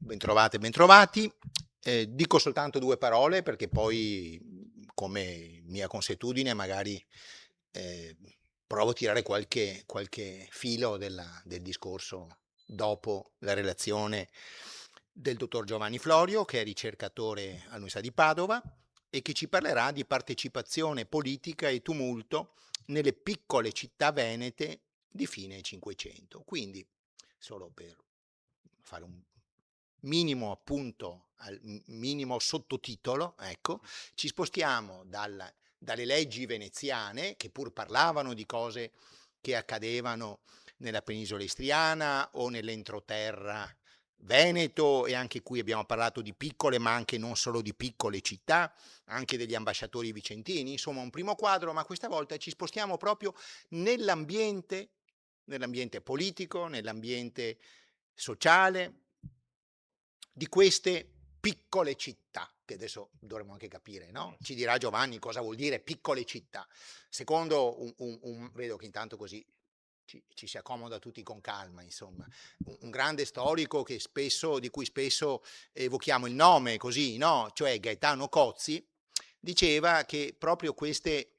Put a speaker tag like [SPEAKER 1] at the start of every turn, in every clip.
[SPEAKER 1] Bentrovate, bentrovati. Dico soltanto 2 parole perché poi, come mia consuetudine, magari, ehm, provo a tirare qualche filo del discorso dopo la relazione del dottor Giovanni Florio, che è ricercatore all'Università di Padova e che ci parlerà di partecipazione politica e tumulto nelle piccole città venete di fine '500. Quindi, solo per fare un minimo appunto, minimo sottotitolo, ecco, ci spostiamo dalle leggi veneziane, che pur parlavano di cose che accadevano nella penisola istriana o nell'entroterra veneto, e anche qui abbiamo parlato di piccole, ma anche non solo di piccole città, anche degli ambasciatori vicentini, insomma un primo quadro, ma questa volta ci spostiamo proprio nell'ambiente, nell'ambiente politico, nell'ambiente sociale di queste piccole città, che adesso dovremmo anche capire, no? Ci dirà Giovanni cosa vuol dire piccole città. Secondo vedo che intanto così ci si accomoda tutti con calma, insomma, un grande storico di cui spesso evochiamo il nome così, no? Cioè Gaetano Cozzi, diceva che proprio queste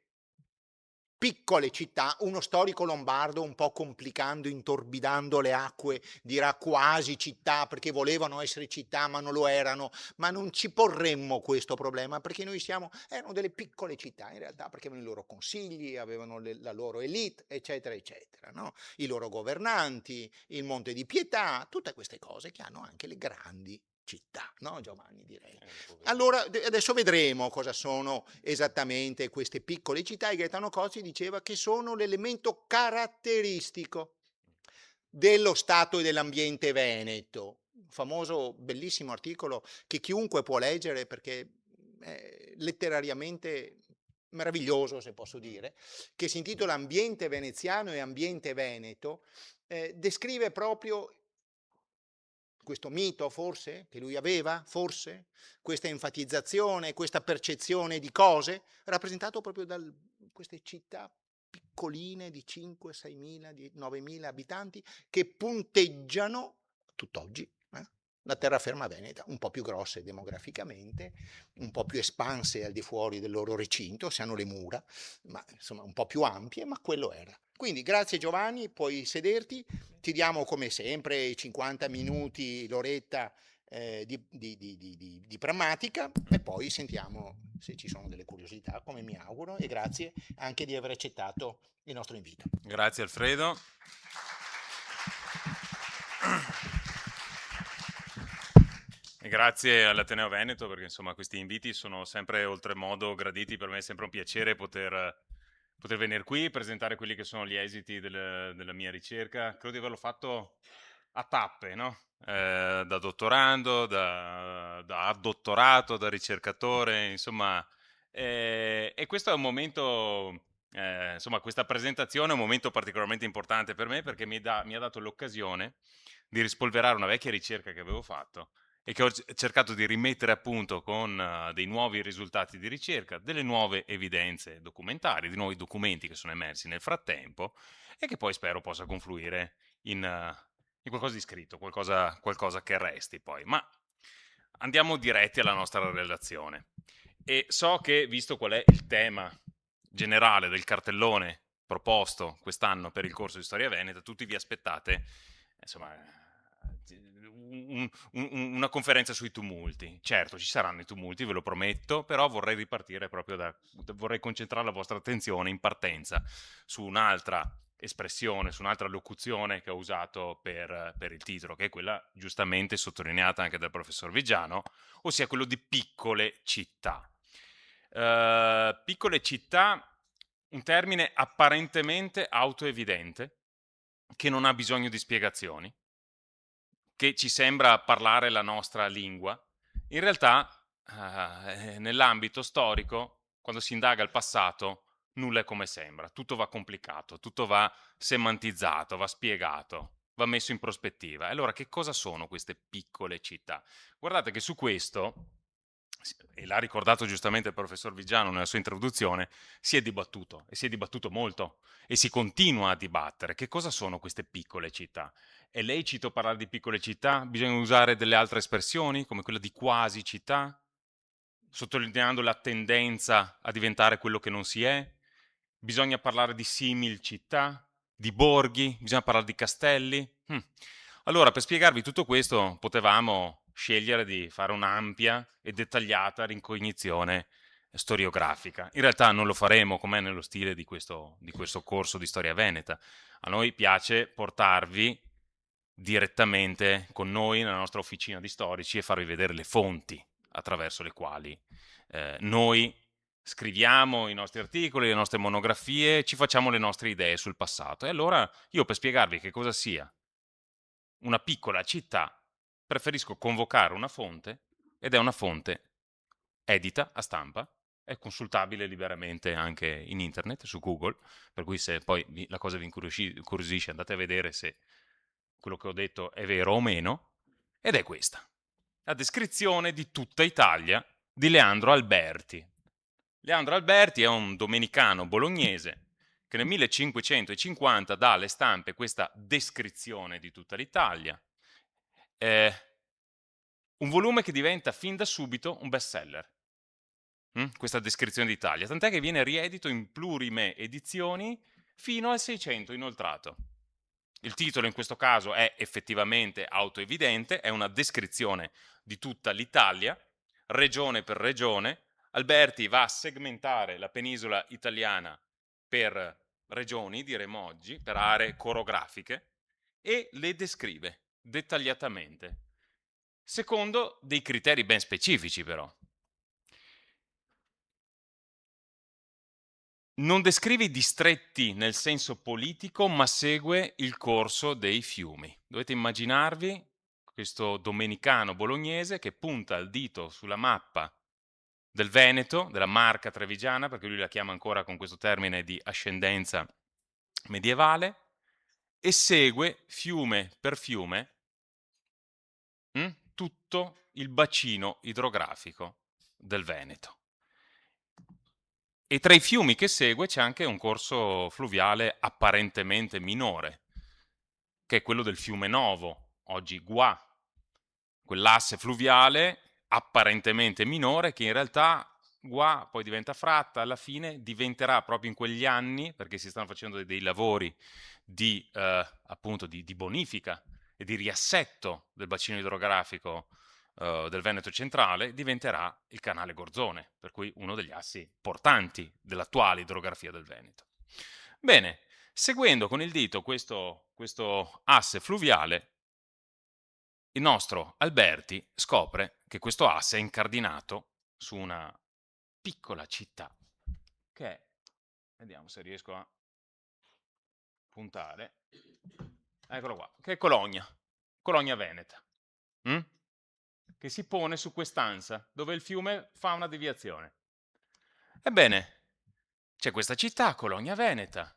[SPEAKER 1] piccole città, uno storico lombardo un po' complicando, intorbidando le acque, dirà quasi città perché volevano essere città ma non lo erano, ma non ci porremmo questo problema perché erano delle piccole città in realtà perché avevano i loro consigli, avevano la loro elite, eccetera, eccetera, no? I loro governanti, il Monte di Pietà, tutte queste cose che hanno anche le grandi città, no Giovanni direi. Allora, adesso vedremo cosa sono esattamente queste piccole città e Gaetano Cozzi diceva che sono l'elemento caratteristico dello stato e dell'ambiente veneto. Un famoso, bellissimo articolo che chiunque può leggere perché è letterariamente meraviglioso, se posso dire, che si intitola Ambiente veneziano e ambiente veneto, descrive proprio questo mito forse che lui aveva, forse questa enfatizzazione, questa percezione di cose, rappresentato proprio da queste città piccoline di 5, 6 mila, 9 mila abitanti che punteggiano tutt'oggi la terraferma veneta, un po' più grosse demograficamente, un po' più espanse al di fuori del loro recinto, se hanno le mura, ma insomma un po' più ampie, ma quello era. Quindi grazie Giovanni, puoi sederti, ti diamo come sempre i 50 minuti, l'oretta di prammatica e poi sentiamo se ci sono delle curiosità, come mi auguro, e grazie anche di aver accettato il nostro invito.
[SPEAKER 2] Grazie Alfredo. E grazie all'Ateneo Veneto perché insomma questi inviti sono sempre oltremodo graditi, per me è sempre un piacere poter venire qui e presentare quelli che sono gli esiti della mia ricerca. Credo di averlo fatto a tappe, no? Da dottorando, da addottorato, da ricercatore, insomma, e questo è un momento, insomma, questa presentazione è un momento particolarmente importante per me perché mi ha dato l'occasione di rispolverare una vecchia ricerca che avevo fatto e che ho cercato di rimettere a punto con dei nuovi risultati di ricerca, delle nuove evidenze documentari, di nuovi documenti che sono emersi nel frattempo e che poi spero possa confluire in qualcosa di scritto, qualcosa che resti poi. Ma andiamo diretti alla nostra relazione. E so che, visto qual è il tema generale del cartellone proposto quest'anno per il corso di Storia Veneta, tutti vi aspettate, insomma, una conferenza sui tumulti. Certo, ci saranno i tumulti, ve lo prometto, però vorrei ripartire proprio vorrei concentrare la vostra attenzione in partenza su un'altra espressione, su un'altra locuzione che ho usato per il titolo, che è quella giustamente sottolineata anche dal professor Vigiano, ossia quello di piccole città. Piccole città, un termine apparentemente autoevidente, che non ha bisogno di spiegazioni, che ci sembra parlare la nostra lingua. In realtà, nell'ambito storico, quando si indaga il passato, nulla è come sembra, tutto va complicato, tutto va semantizzato, va spiegato, va messo in prospettiva. Allora, che cosa sono queste piccole città? Guardate che su questo e l'ha ricordato giustamente il professor Vigiano nella sua introduzione, si è dibattuto e si è dibattuto molto e si continua a dibattere. Che cosa sono queste piccole città? È lecito parlare di piccole città? Bisogna usare delle altre espressioni, come quella di quasi città, sottolineando la tendenza a diventare quello che non si è? Bisogna parlare di simil città, di borghi, bisogna parlare di castelli? Allora, per spiegarvi tutto questo, potevamo scegliere di fare un'ampia e dettagliata ricognizione storiografica. In realtà non lo faremo, com'è nello stile di questo corso di storia veneta. A noi piace portarvi direttamente con noi nella nostra officina di storici e farvi vedere le fonti attraverso le quali noi scriviamo i nostri articoli, le nostre monografie, ci facciamo le nostre idee sul passato. E allora io, per spiegarvi che cosa sia una piccola città, preferisco convocare una fonte, ed è una fonte edita a stampa, è consultabile liberamente anche in internet, su Google, per cui se poi la cosa vi incuriosisce andate a vedere se quello che ho detto è vero o meno, ed è questa: la descrizione di tutta Italia di Leandro Alberti. Leandro Alberti è un domenicano bolognese che nel 1550 dà alle stampe questa descrizione di tutta l'Italia. Un volume che diventa fin da subito un bestseller. Questa descrizione d'Italia, tant'è che viene riedito in plurime edizioni fino al 600 inoltrato. Il titolo in questo caso è effettivamente autoevidente, è una descrizione di tutta l'Italia, regione per regione. Alberti va a segmentare la penisola italiana per regioni, diremmo oggi, per aree corografiche, e le descrive dettagliatamente, secondo dei criteri ben specifici però. Non descrive i distretti nel senso politico, ma segue il corso dei fiumi. Dovete immaginarvi questo domenicano bolognese che punta il dito sulla mappa del Veneto, della Marca Trevigiana, perché lui la chiama ancora con questo termine di ascendenza medievale, e segue fiume per fiume tutto il bacino idrografico del Veneto. E tra i fiumi che segue c'è anche un corso fluviale apparentemente minore, che è quello del fiume Novo, oggi Gua, quell'asse fluviale apparentemente minore che in realtà Gua poi diventa Fratta, alla fine diventerà proprio in quegli anni, perché si stanno facendo dei lavori di, appunto di bonifica e di riassetto del bacino idrografico del Veneto centrale, diventerà il canale Gorzone, per cui uno degli assi portanti dell'attuale idrografia del Veneto. Bene, seguendo con il dito questo asse fluviale, il nostro Alberti scopre che questo asse è incardinato su una piccola città che è, vediamo se riesco a puntare, eccolo qua, che è Cologna, Cologna Veneta, che si pone su quest'ansa dove il fiume fa una deviazione. Ebbene, c'è questa città, Cologna Veneta.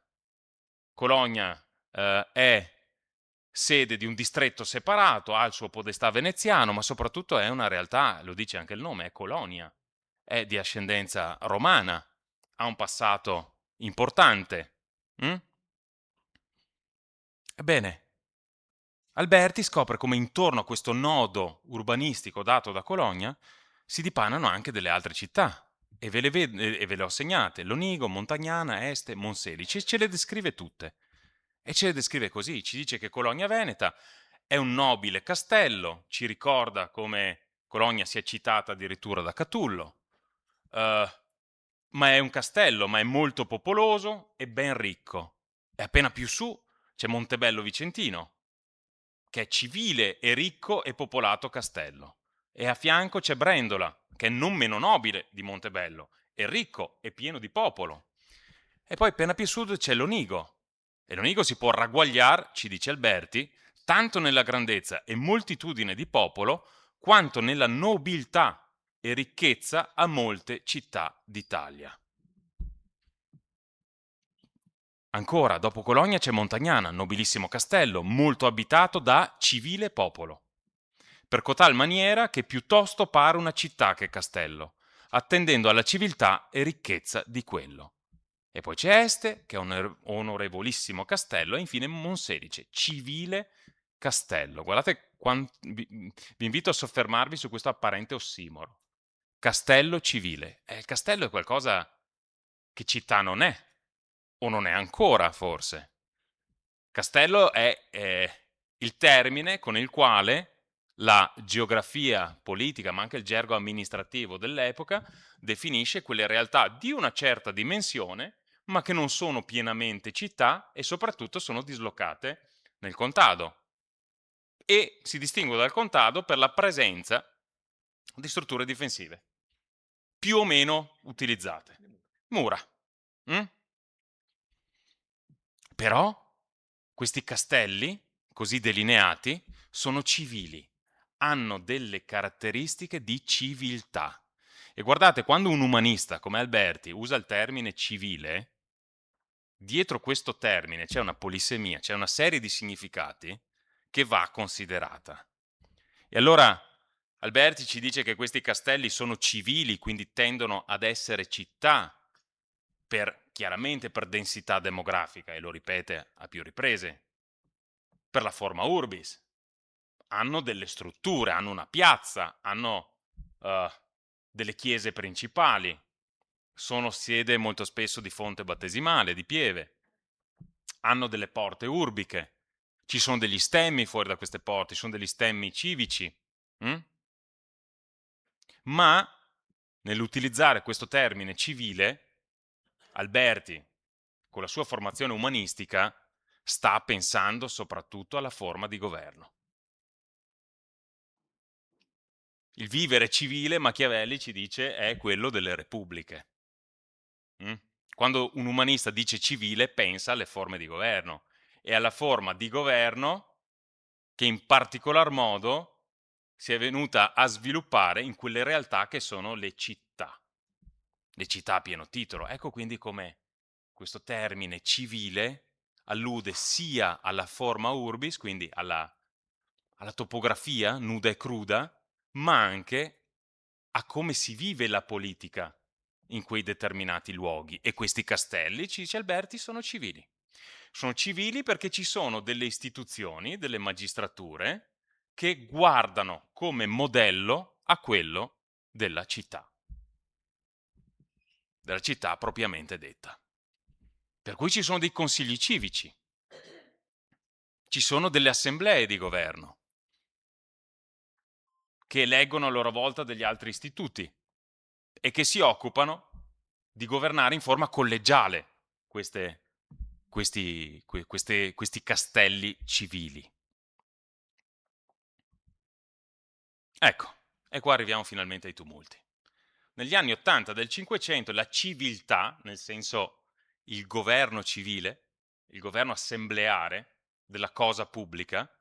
[SPEAKER 2] Cologna è sede di un distretto separato, ha il suo podestà veneziano, ma soprattutto è una realtà, lo dice anche il nome, è Colonia, è di ascendenza romana, ha un passato importante. Ebbene, Alberti scopre come intorno a questo nodo urbanistico dato da Cologna si dipanano anche delle altre città, e ve le ho segnate: Lonigo, Montagnana, Este, Monselice, ce le descrive tutte. E ce le descrive così, ci dice che Cologna Veneta è un nobile castello, ci ricorda come Cologna sia citata addirittura da Catullo, ma è un castello, ma è molto popoloso e ben ricco. E appena più su c'è Montebello Vicentino, che è civile e ricco e popolato castello. E a fianco c'è Brendola, che è non meno nobile di Montebello, è ricco e pieno di popolo. E poi appena più a sud c'è Lonigo. E Lonigo si può ragguagliare, ci dice Alberti, tanto nella grandezza e moltitudine di popolo, quanto nella nobiltà e ricchezza a molte città d'Italia. Ancora, dopo Cologna c'è Montagnana, nobilissimo castello, molto abitato da civile popolo. per cotal maniera che piuttosto pare una città che castello, attendendo alla civiltà e ricchezza di quello. E poi c'è Este, che è un onorevolissimo castello, e infine Monselice, civile castello. Guardate, vi invito a soffermarvi su questo apparente ossimoro. Castello civile. Il castello è qualcosa che città non è, o non è ancora forse. Castello è il termine con il quale la geografia politica, ma anche il gergo amministrativo dell'epoca, definisce quelle realtà di una certa dimensione, ma che non sono pienamente città e soprattutto sono dislocate nel contado. E si distinguono dal contado per la presenza di strutture difensive, più o meno utilizzate. Mura. Però questi castelli, così delineati, sono civili, hanno delle caratteristiche di civiltà. E guardate, quando un umanista come Alberti usa il termine civile, dietro questo termine c'è una polissemia, c'è una serie di significati che va considerata. E allora Alberti ci dice che questi castelli sono civili, quindi tendono ad essere città, chiaramente per densità demografica, e lo ripete a più riprese, per la forma urbis. Hanno delle strutture, hanno una piazza, hanno delle chiese principali, sono sede molto spesso di fonte battesimale, di pieve, hanno delle porte urbiche, ci sono degli stemmi fuori da queste porte, ci sono degli stemmi civici. Ma nell'utilizzare questo termine civile, Alberti, con la sua formazione umanistica, sta pensando soprattutto alla forma di governo. Il vivere civile, Machiavelli ci dice, è quello delle repubbliche. Quando un umanista dice civile, pensa alle forme di governo e alla forma di governo che in particolar modo si è venuta a sviluppare in quelle realtà che sono le città a pieno titolo. Ecco quindi come questo termine civile allude sia alla forma urbis, quindi alla topografia nuda e cruda, ma anche a come si vive la politica in quei determinati luoghi. E questi castelli, ci dice Alberti, sono civili. Sono civili perché ci sono delle istituzioni, delle magistrature, che guardano come modello a quello della città propriamente detta. Per cui ci sono dei consigli civici, ci sono delle assemblee di governo, che eleggono a loro volta degli altri istituti e che si occupano di governare in forma collegiale questi castelli civili. Ecco, e qua arriviamo finalmente ai tumulti. Negli anni '80 del Cinquecento la civiltà, nel senso il governo civile, il governo assembleare della cosa pubblica,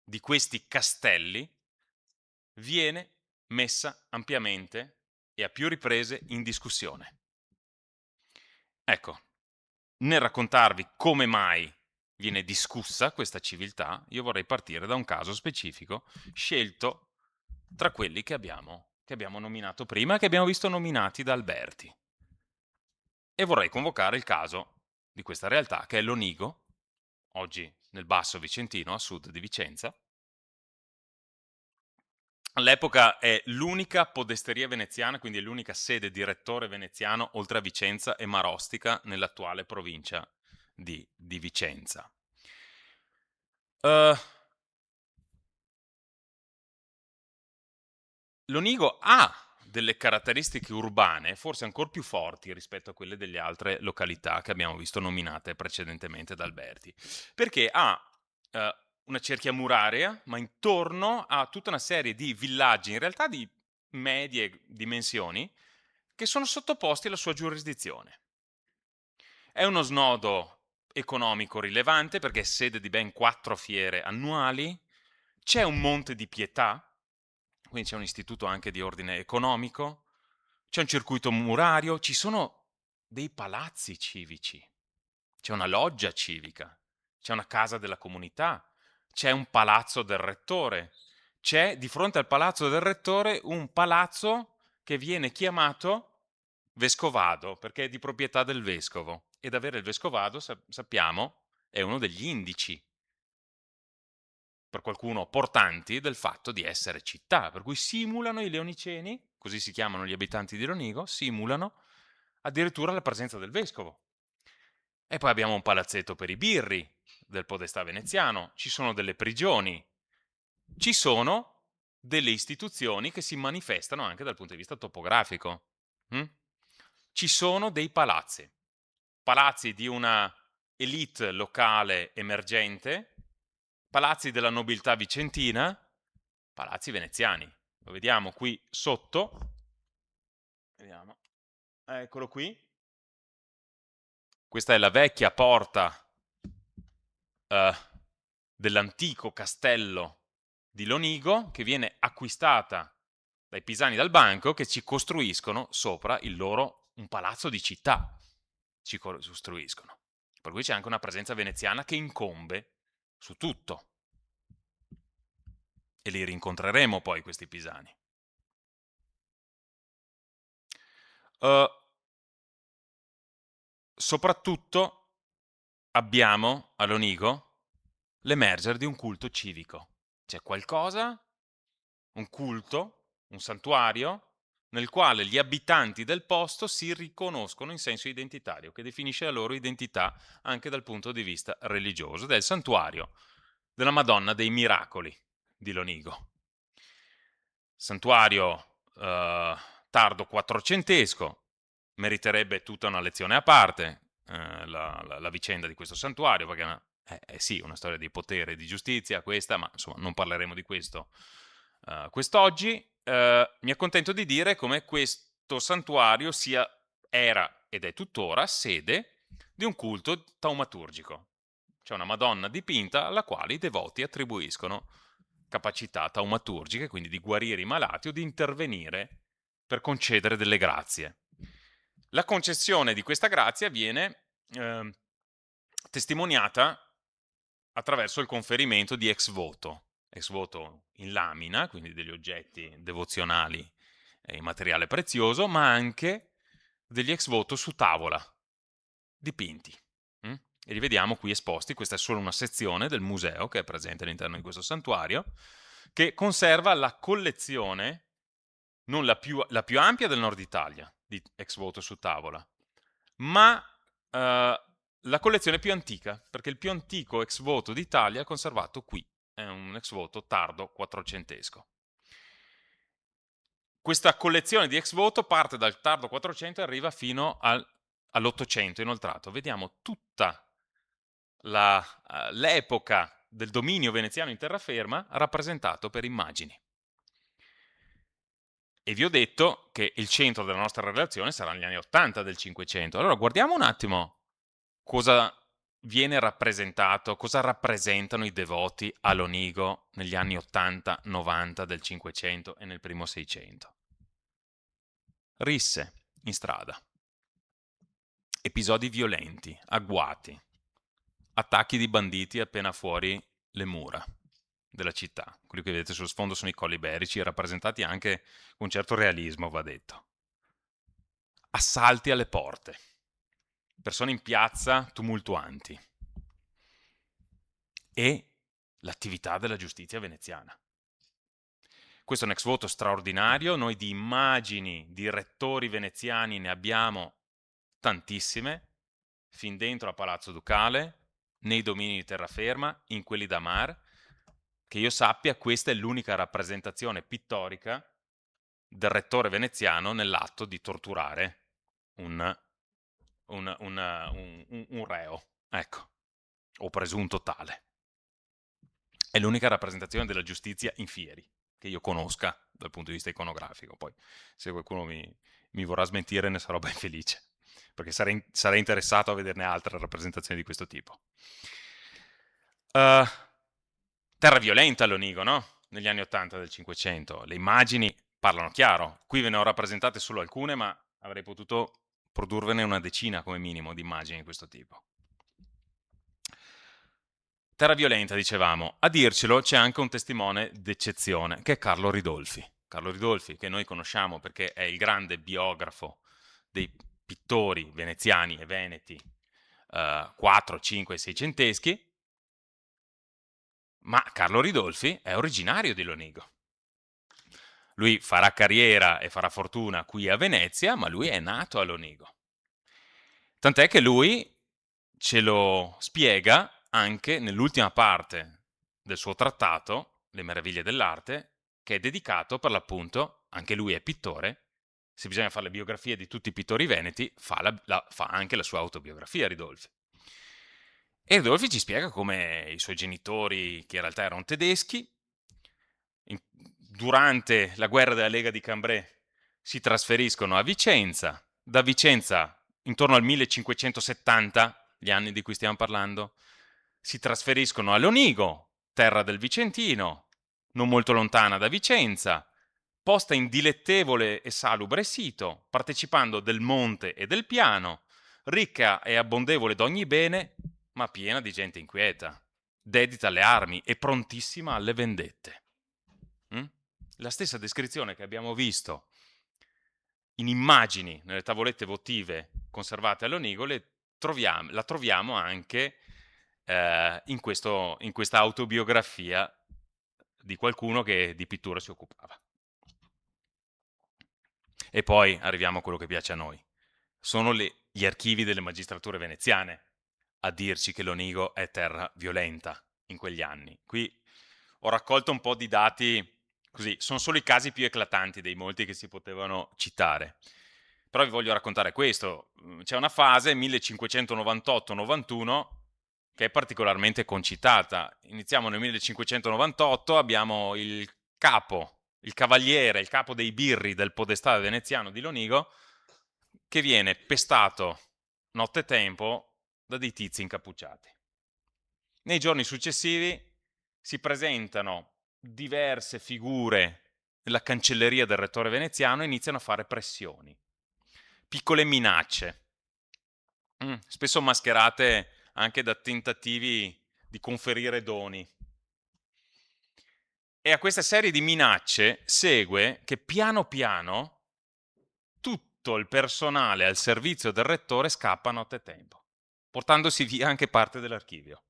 [SPEAKER 2] di questi castelli, viene messa ampiamente e a più riprese in discussione. Ecco, nel raccontarvi come mai viene discussa questa civiltà, io vorrei partire da un caso specifico scelto tra quelli che abbiamo nominato prima e che abbiamo visto nominati da Alberti. E vorrei convocare il caso di questa realtà che è Lonigo, oggi nel Basso Vicentino, a sud di Vicenza. All'epoca è l'unica podesteria veneziana, quindi è l'unica sede di rettore veneziano oltre a Vicenza e Marostica nell'attuale provincia di Vicenza. Lonigo ha delle caratteristiche urbane forse ancora più forti rispetto a quelle delle altre località che abbiamo visto nominate precedentemente da Alberti, perché ha una cerchia muraria, ma intorno a tutta una serie di villaggi, in realtà di medie dimensioni, che sono sottoposti alla sua giurisdizione. È uno snodo economico rilevante perché è sede di ben 4 fiere annuali, c'è un monte di pietà, quindi c'è un istituto anche di ordine economico, c'è un circuito murario, ci sono dei palazzi civici, c'è una loggia civica, c'è una casa della comunità, c'è un palazzo del rettore, c'è di fronte al palazzo del rettore un palazzo che viene chiamato vescovado, perché è di proprietà del vescovo. Ed avere il vescovado, sappiamo, è uno degli indici, per qualcuno portanti, del fatto di essere città, per cui simulano i leoniceni, così si chiamano gli abitanti di Lonigo, simulano addirittura la presenza del vescovo. E poi abbiamo un palazzetto per i birri del podestà veneziano, ci sono delle prigioni, ci sono delle istituzioni che si manifestano anche dal punto di vista topografico. Ci sono dei palazzi di una elite locale emergente, palazzi della nobiltà vicentina, palazzi veneziani. Lo vediamo qui sotto. Vediamo. Eccolo qui. Questa è la vecchia porta dell'antico castello di Lonigo, che viene acquistata dai pisani dal banco, che ci costruiscono sopra un palazzo di città. Ci costruiscono. Per cui c'è anche una presenza veneziana che incombe su tutto. E li rincontreremo poi questi pisani. Soprattutto abbiamo a Lonigo l'emergere di un culto civico. C'è qualcosa, un culto, un santuario, nel quale gli abitanti del posto si riconoscono in senso identitario, che definisce la loro identità anche dal punto di vista religioso, ed è il santuario della Madonna dei Miracoli di Lonigo. Santuario tardo quattrocentesco, meriterebbe tutta una lezione a parte la vicenda di questo santuario, perché è sì una storia di potere e di giustizia questa, ma insomma non parleremo di questo quest'oggi. Mi accontento di dire come questo santuario era ed è tuttora sede di un culto taumaturgico. C'è una Madonna dipinta alla quale i devoti attribuiscono capacità taumaturgiche, quindi di guarire i malati o di intervenire per concedere delle grazie. La concessione di questa grazia viene testimoniata attraverso il conferimento di ex voto in lamina, quindi degli oggetti devozionali in materiale prezioso, ma anche degli ex voto su tavola, dipinti. E li vediamo qui esposti. Questa è solo una sezione del museo che è presente all'interno di questo santuario, che conserva la collezione, non la più ampia del nord Italia, di ex voto su tavola, ma la collezione più antica, perché il più antico ex voto d'Italia è conservato qui, è un ex voto tardo quattrocentesco. Questa collezione di ex voto parte dal tardo 400 e arriva fino all'800 inoltrato. Vediamo tutta l'epoca del dominio veneziano in terraferma rappresentato per immagini. E vi ho detto che il centro della nostra relazione sarà negli anni 80 del 500. Allora guardiamo un attimo cosa viene rappresentato, cosa rappresentano i devoti a Lonigo negli anni 80-90 del 500 e nel primo 600. Risse in strada, episodi violenti, agguati, attacchi di banditi appena fuori le mura della città. Quelli che vedete sullo sfondo sono i colli iberici, rappresentati anche con un certo realismo, va detto. Assalti alle porte, persone in piazza tumultuanti e l'attività della giustizia veneziana. Questo è un ex voto straordinario, noi di immagini di rettori veneziani ne abbiamo tantissime, fin dentro a Palazzo Ducale, nei domini di terraferma, in quelli da mar. Che io sappia, questa è l'unica rappresentazione pittorica del rettore veneziano nell'atto di torturare un reo, ecco, o presunto tale. È l'unica rappresentazione della giustizia in fieri che io conosca dal punto di vista iconografico. Poi, se qualcuno mi vorrà smentire, ne sarò ben felice, perché sarei interessato a vederne altre rappresentazioni di questo tipo. Terra violenta a Lonigo, no? Negli anni 80 del 500. Le immagini parlano chiaro. Qui ve ne ho rappresentate solo alcune, ma avrei potuto produrvene una decina come minimo di immagini di questo tipo. terra violenta, dicevamo. A dircelo c'è anche un testimone d'eccezione, che è Carlo Ridolfi. Carlo Ridolfi, che noi conosciamo perché è il grande biografo dei pittori veneziani e veneti 4, 5 e 600eschi, ma Carlo Ridolfi è originario di Lonigo. Lui farà carriera e farà fortuna qui a Venezia, ma lui è nato a Lonigo. Tant'è che lui ce lo spiega anche nell'ultima parte del suo trattato, Le meraviglie dell'arte, che è dedicato per l'appunto, anche lui è pittore, se bisogna fare le biografie di tutti i pittori veneti, fa anche la sua autobiografia Ridolfi. E Ridolfi ci spiega come i suoi genitori, che in realtà erano tedeschi, durante la guerra della Lega di Cambrai si trasferiscono a Vicenza, da Vicenza intorno al 1570, gli anni di cui stiamo parlando, si trasferiscono a Lonigo, terra del Vicentino, non molto lontana da Vicenza, posta in dilettevole e salubre sito, partecipando del monte e del piano, ricca e abbondevole d'ogni bene, ma piena di gente inquieta, dedita alle armi e prontissima alle vendette. La stessa descrizione che abbiamo visto in immagini nelle tavolette votive conservate a Lonigo la troviamo anche in questa autobiografia di qualcuno che di pittura si occupava. E poi arriviamo a quello che piace a noi. Sono gli archivi delle magistrature veneziane a dirci che Lonigo è terra violenta in quegli anni. Qui ho raccolto un po' di dati, così, sono solo i casi più eclatanti dei molti che si potevano citare. Però vi voglio raccontare questo. C'è una fase, 1598-91, che è particolarmente concitata. Iniziamo nel 1598, abbiamo il capo, il cavaliere, il capo dei birri del podestà veneziano di Lonigo, che viene pestato nottetempo da dei tizi incappucciati. Nei giorni successivi si presentano diverse figure nella cancelleria del rettore veneziano e iniziano a fare pressioni. Piccole minacce, spesso mascherate anche da tentativi di conferire doni. E a questa serie di minacce segue che piano piano tutto il personale al servizio del rettore scappa a nottetempo, portandosi via anche parte dell'archivio.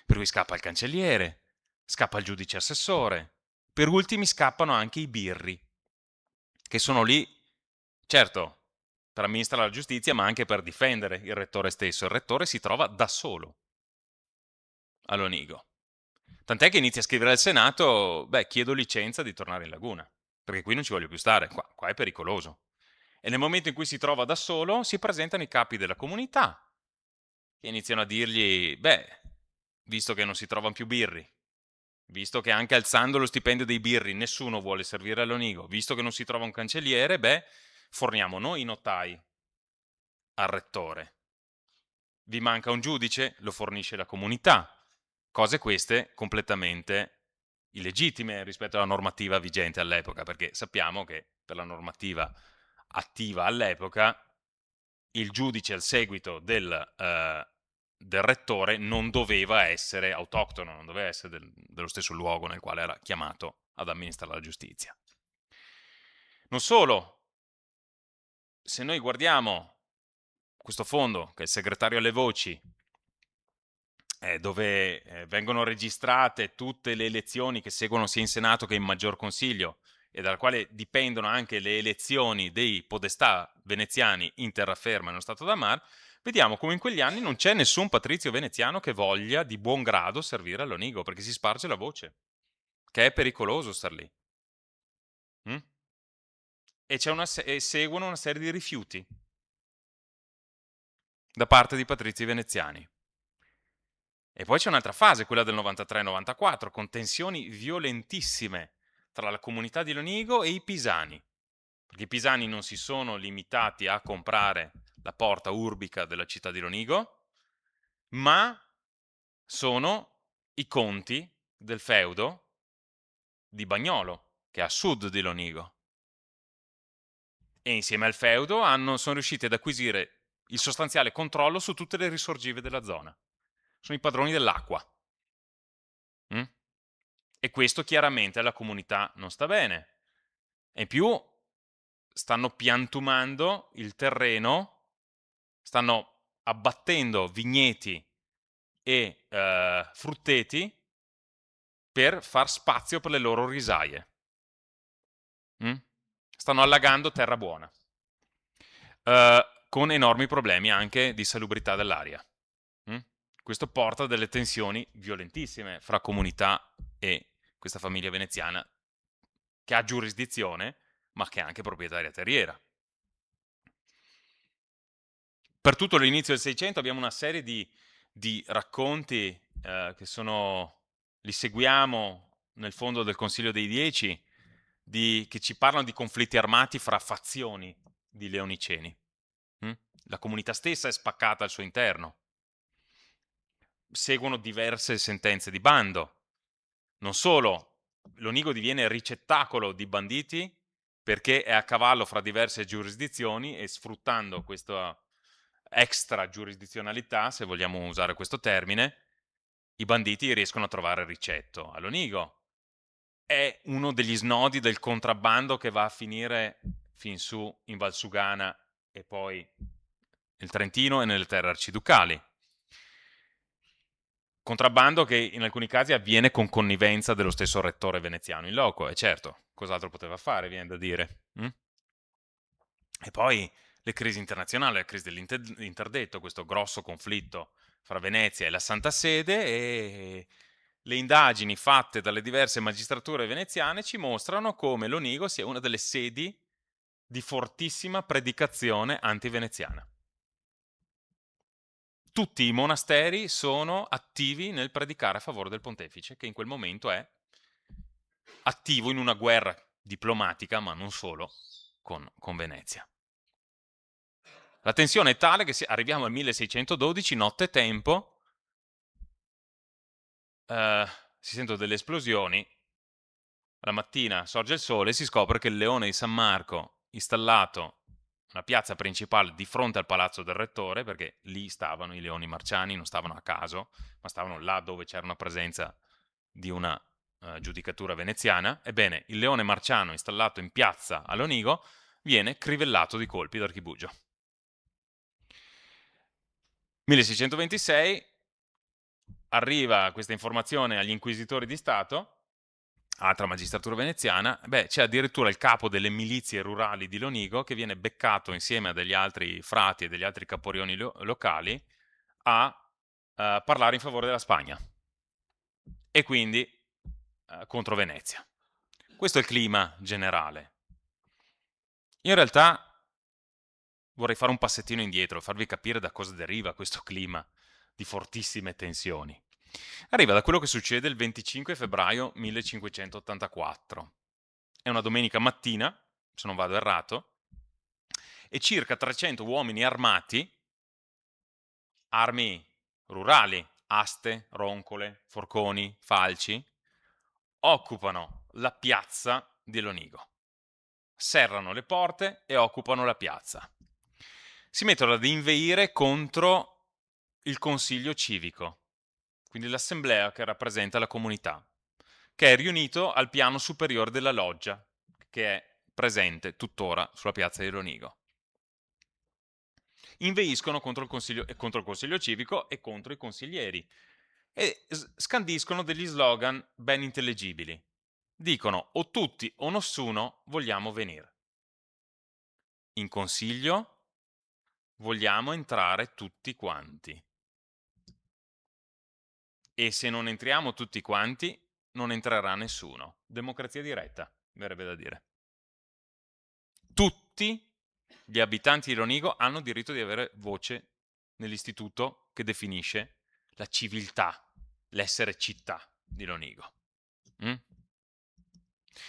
[SPEAKER 2] Per cui scappa il cancelliere, scappa il giudice assessore, per ultimi scappano anche i birri, che sono lì, certo, per amministrare la giustizia, ma anche per difendere il rettore stesso. Il rettore si trova da solo a Lonigo. Tant'è che inizia a scrivere al Senato, chiedo licenza di tornare in laguna, perché qui non ci voglio più stare, qua è pericoloso. E nel momento in cui si trova da solo, si presentano i capi della comunità, che iniziano a dirgli, visto che non si trovano più birri, visto che anche alzando lo stipendio dei birri nessuno vuole servire a Lonigo, visto che non si trova un cancelliere, forniamo noi i notai al rettore. Vi manca un giudice? Lo fornisce la comunità. Cose queste completamente illegittime rispetto alla normativa vigente all'epoca, perché sappiamo che per la normativa attiva all'epoca il giudice al seguito del rettore non doveva essere autoctono, non doveva essere dello stesso luogo nel quale era chiamato ad amministrare la giustizia. Non solo, se noi guardiamo questo fondo, che è il segretario alle voci, dove vengono registrate tutte le elezioni che seguono sia in Senato che in Maggior Consiglio, e dalla quale dipendono anche le elezioni dei podestà veneziani in terraferma nello Stato d'Amar, vediamo come in quegli anni non c'è nessun patrizio veneziano che voglia di buon grado servire a Lonigo, perché si sparge la voce, che è pericoloso star lì. E seguono una serie di rifiuti da parte di patrizi veneziani. E poi c'è un'altra fase, quella del 93-94, con tensioni violentissime tra la comunità di Lonigo e i pisani, perché i pisani non si sono limitati a comprare la porta urbica della città di Lonigo, ma sono i conti del feudo di Bagnolo, che è a sud di Lonigo. E insieme al feudo sono riusciti ad acquisire il sostanziale controllo su tutte le risorgive della zona. Sono i padroni dell'acqua, Mm? E questo chiaramente alla comunità non sta bene. E in più stanno piantumando il terreno, stanno abbattendo vigneti e frutteti per far spazio per le loro risaie. Stanno allagando terra buona, con enormi problemi anche di salubrità dell'aria. Questo porta a delle tensioni violentissime fra comunità e questa famiglia veneziana che ha giurisdizione, ma che è anche proprietaria terriera. Per tutto l'inizio del Seicento abbiamo una serie di racconti che li seguiamo nel fondo del Consiglio dei Dieci, che ci parlano di conflitti armati fra fazioni di leoniceni. La comunità stessa è spaccata al suo interno. Seguono diverse sentenze di bando. Non solo, l'Onigo diviene ricettacolo di banditi perché è a cavallo fra diverse giurisdizioni e sfruttando questa extra giurisdizionalità, se vogliamo usare questo termine, i banditi riescono a trovare ricetto all'Onigo. È uno degli snodi del contrabbando che va a finire fin su in Valsugana e poi nel Trentino e nelle terre arciducali. Contrabbando che in alcuni casi avviene con connivenza dello stesso rettore veneziano in loco, e certo, cos'altro poteva fare, viene da dire. E poi le crisi internazionali, la crisi dell'interdetto, questo grosso conflitto fra Venezia e la Santa Sede, e le indagini fatte dalle diverse magistrature veneziane ci mostrano come l'Onigo sia una delle sedi di fortissima predicazione anti-veneziana. Tutti i monasteri sono attivi nel predicare a favore del pontefice, che in quel momento è attivo in una guerra diplomatica, ma non solo, con Venezia. La tensione è tale che arriviamo al 1612, nottetempo, si sentono delle esplosioni, la mattina sorge il sole e si scopre che il leone di San Marco, installato nella piazza principale di fronte al palazzo del rettore, perché lì stavano i leoni marciani, non stavano a caso, ma stavano là dove c'era una presenza di una giudicatura veneziana, ebbene il leone marciano installato in piazza all'Onigo viene crivellato di colpi d'archibugio. 1626 arriva questa informazione agli inquisitori di Stato, altra magistratura veneziana, c'è addirittura il capo delle milizie rurali di Lonigo che viene beccato insieme a degli altri frati e degli altri caporioni locali a parlare in favore della Spagna e quindi contro Venezia. Questo è il clima generale. In realtà vorrei fare un passettino indietro, farvi capire da cosa deriva questo clima di fortissime tensioni. Arriva da quello che succede il 25 febbraio 1584. È una domenica mattina, se non vado errato, e circa 300 uomini armati, armi rurali, aste, roncole, forconi, falci, occupano la piazza di Lonigo. Serrano le porte e occupano la piazza. Si mettono ad inveire contro il consiglio civico, quindi l'assemblea che rappresenta la comunità, che è riunito al piano superiore della loggia, che è presente tuttora sulla piazza di Lonigo. Inveiscono contro il consiglio civico e contro i consiglieri e scandiscono degli slogan ben intellegibili. Dicono o tutti o nessuno vogliamo venire. In consiglio vogliamo entrare tutti quanti. E se non entriamo tutti quanti, non entrerà nessuno. Democrazia diretta, verrebbe da dire. Tutti gli abitanti di Lonigo hanno diritto di avere voce nell'istituto che definisce la civiltà, l'essere città di Lonigo.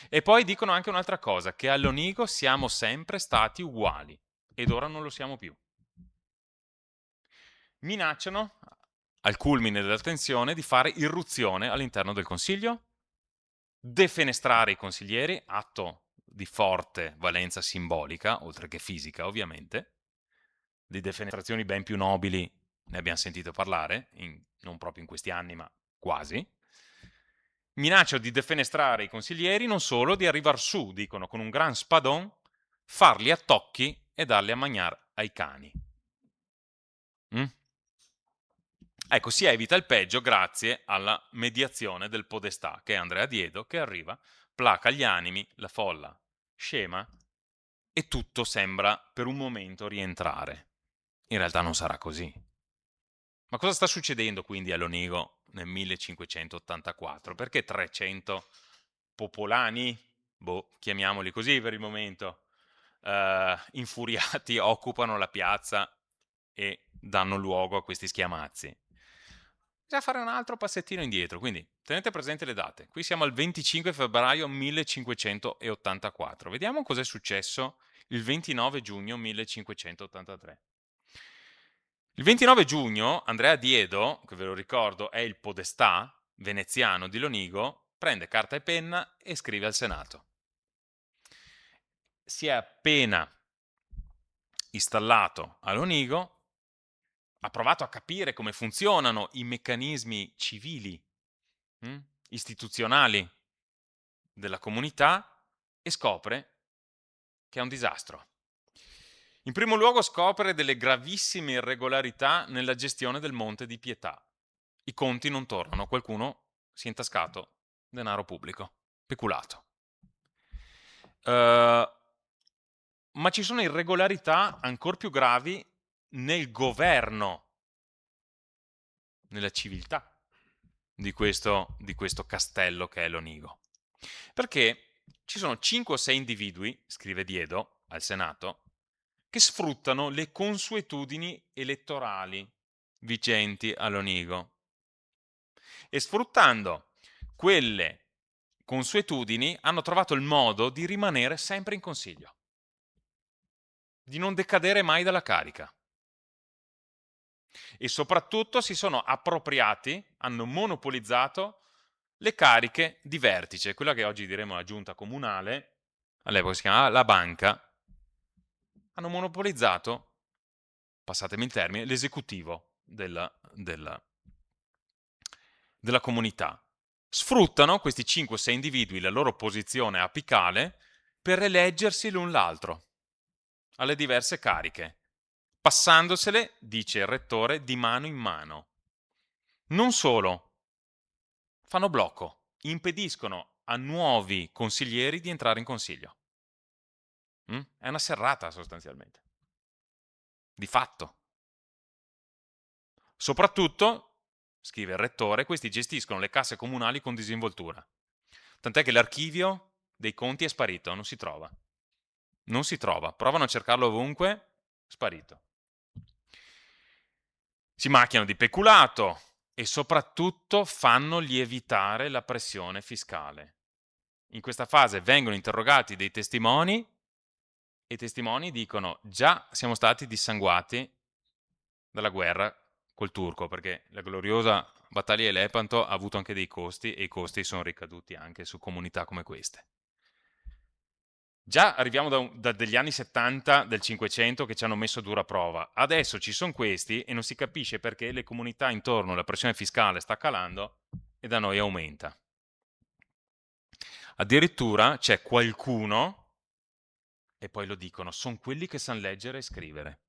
[SPEAKER 2] E poi dicono anche un'altra cosa, che a Lonigo siamo sempre stati uguali ed ora non lo siamo più. Minacciano, al culmine della tensione, di fare irruzione all'interno del Consiglio, defenestrare i consiglieri, atto di forte valenza simbolica, oltre che fisica ovviamente. Di defenestrazioni ben più nobili ne abbiamo sentito parlare, non proprio in questi anni, ma quasi. minacciano di defenestrare i consiglieri, non solo, di arrivar su, dicono, con un gran spadon, farli a tocchi e darli a mangiare ai cani. Ecco, si evita il peggio grazie alla mediazione del podestà, che è Andrea Diedo, che arriva, placa gli animi, la folla scema e tutto sembra per un momento rientrare. In realtà non sarà così. Ma cosa sta succedendo quindi a Lonigo nel 1584? Perché 300 popolani, chiamiamoli così per il momento, infuriati occupano la piazza e danno luogo a questi schiamazzi? Bisogna fare un altro passettino indietro, quindi tenete presente le date. Qui siamo al 25 febbraio 1584. Vediamo cosa è successo il 29 giugno 1583. Il 29 giugno Andrea Diedo, che ve lo ricordo è il podestà veneziano di Lonigo, prende carta e penna e scrive al Senato. Si è appena installato a Lonigo, ha provato a capire come funzionano i meccanismi civili, istituzionali della comunità e scopre che è un disastro. In primo luogo scopre delle gravissime irregolarità nella gestione del Monte di Pietà. I conti non tornano, qualcuno si è intascato denaro pubblico, peculato. Ma ci sono irregolarità ancor più gravi nel governo, nella civiltà di questo castello che è Lonigo. Perché ci sono 5 o 6 individui, scrive Diedo al Senato, che sfruttano le consuetudini elettorali vigenti a Lonigo. E sfruttando quelle consuetudini hanno trovato il modo di rimanere sempre in consiglio, di non decadere mai dalla carica. E soprattutto si sono appropriati, hanno monopolizzato le cariche di vertice, quella che oggi diremo la giunta comunale, all'epoca si chiamava la banca, hanno monopolizzato, passatemi il termine, l'esecutivo della comunità. Sfruttano questi 5-6 individui la loro posizione apicale per eleggersi l'un l'altro alle diverse cariche, passandosele, dice il rettore, di mano in mano. Non solo, fanno blocco, impediscono a nuovi consiglieri di entrare in consiglio. È una serrata sostanzialmente. Di fatto. Soprattutto, scrive il rettore, questi gestiscono le casse comunali con disinvoltura. Tant'è che l'archivio dei conti è sparito, non si trova. Non si trova, provano a cercarlo ovunque, sparito. Si macchiano di peculato e soprattutto fanno lievitare la pressione fiscale. In questa fase vengono interrogati dei testimoni e i testimoni dicono: già siamo stati dissanguati dalla guerra col turco, perché la gloriosa battaglia di Lepanto ha avuto anche dei costi e i costi sono ricaduti anche su comunità come queste. Già arriviamo da degli anni 70 del 500 che ci hanno messo a dura prova. Adesso ci sono questi e non si capisce perché le comunità intorno, la pressione fiscale sta calando e da noi aumenta. Addirittura c'è qualcuno, e poi lo dicono, sono quelli che sanno leggere e scrivere.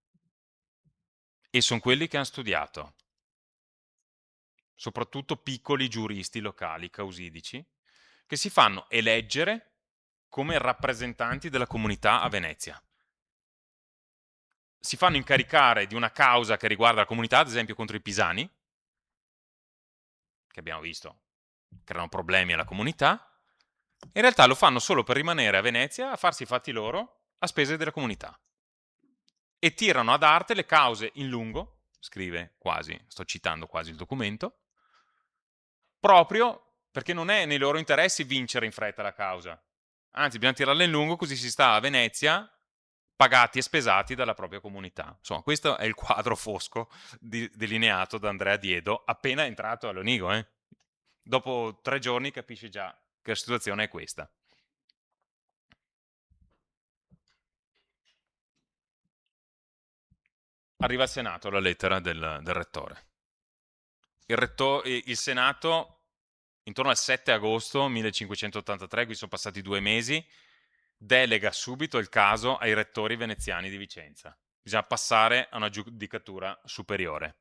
[SPEAKER 2] E sono quelli che hanno studiato. Soprattutto piccoli giuristi locali, causidici, che si fanno eleggere come rappresentanti della comunità a Venezia. Si fanno incaricare di una causa che riguarda la comunità, ad esempio contro i pisani, che abbiamo visto creano problemi alla comunità. In realtà lo fanno solo per rimanere a Venezia a farsi i fatti loro a spese della comunità. E tirano ad arte le cause in lungo, scrive quasi, sto citando quasi il documento, proprio perché non è nei loro interessi vincere in fretta la causa. Anzi, bisogna tirarla in lungo così si sta a Venezia pagati e spesati dalla propria comunità. Insomma, questo è il quadro fosco delineato da Andrea Diedo, appena entrato a Lonigo. Dopo 3 giorni capisci già che la situazione è questa. Arriva al Senato la lettera del rettore. Il Senato intorno al 7 agosto 1583, qui sono passati 2 mesi, delega subito il caso ai rettori veneziani di Vicenza. Bisogna passare a una giudicatura superiore.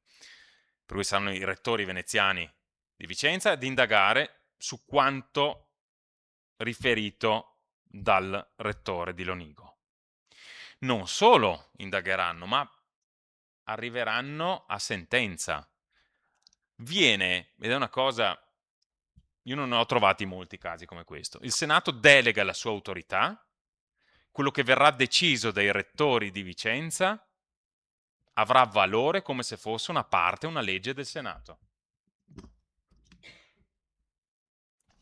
[SPEAKER 2] Per cui saranno i rettori veneziani di Vicenza ad indagare su quanto riferito dal rettore di Lonigo. Non solo indagheranno, ma arriveranno a sentenza. Viene, ed è una cosa, io non ne ho trovati molti casi come questo, il Senato delega la sua autorità, quello che verrà deciso dai rettori di Vicenza avrà valore come se fosse una parte, una legge del Senato.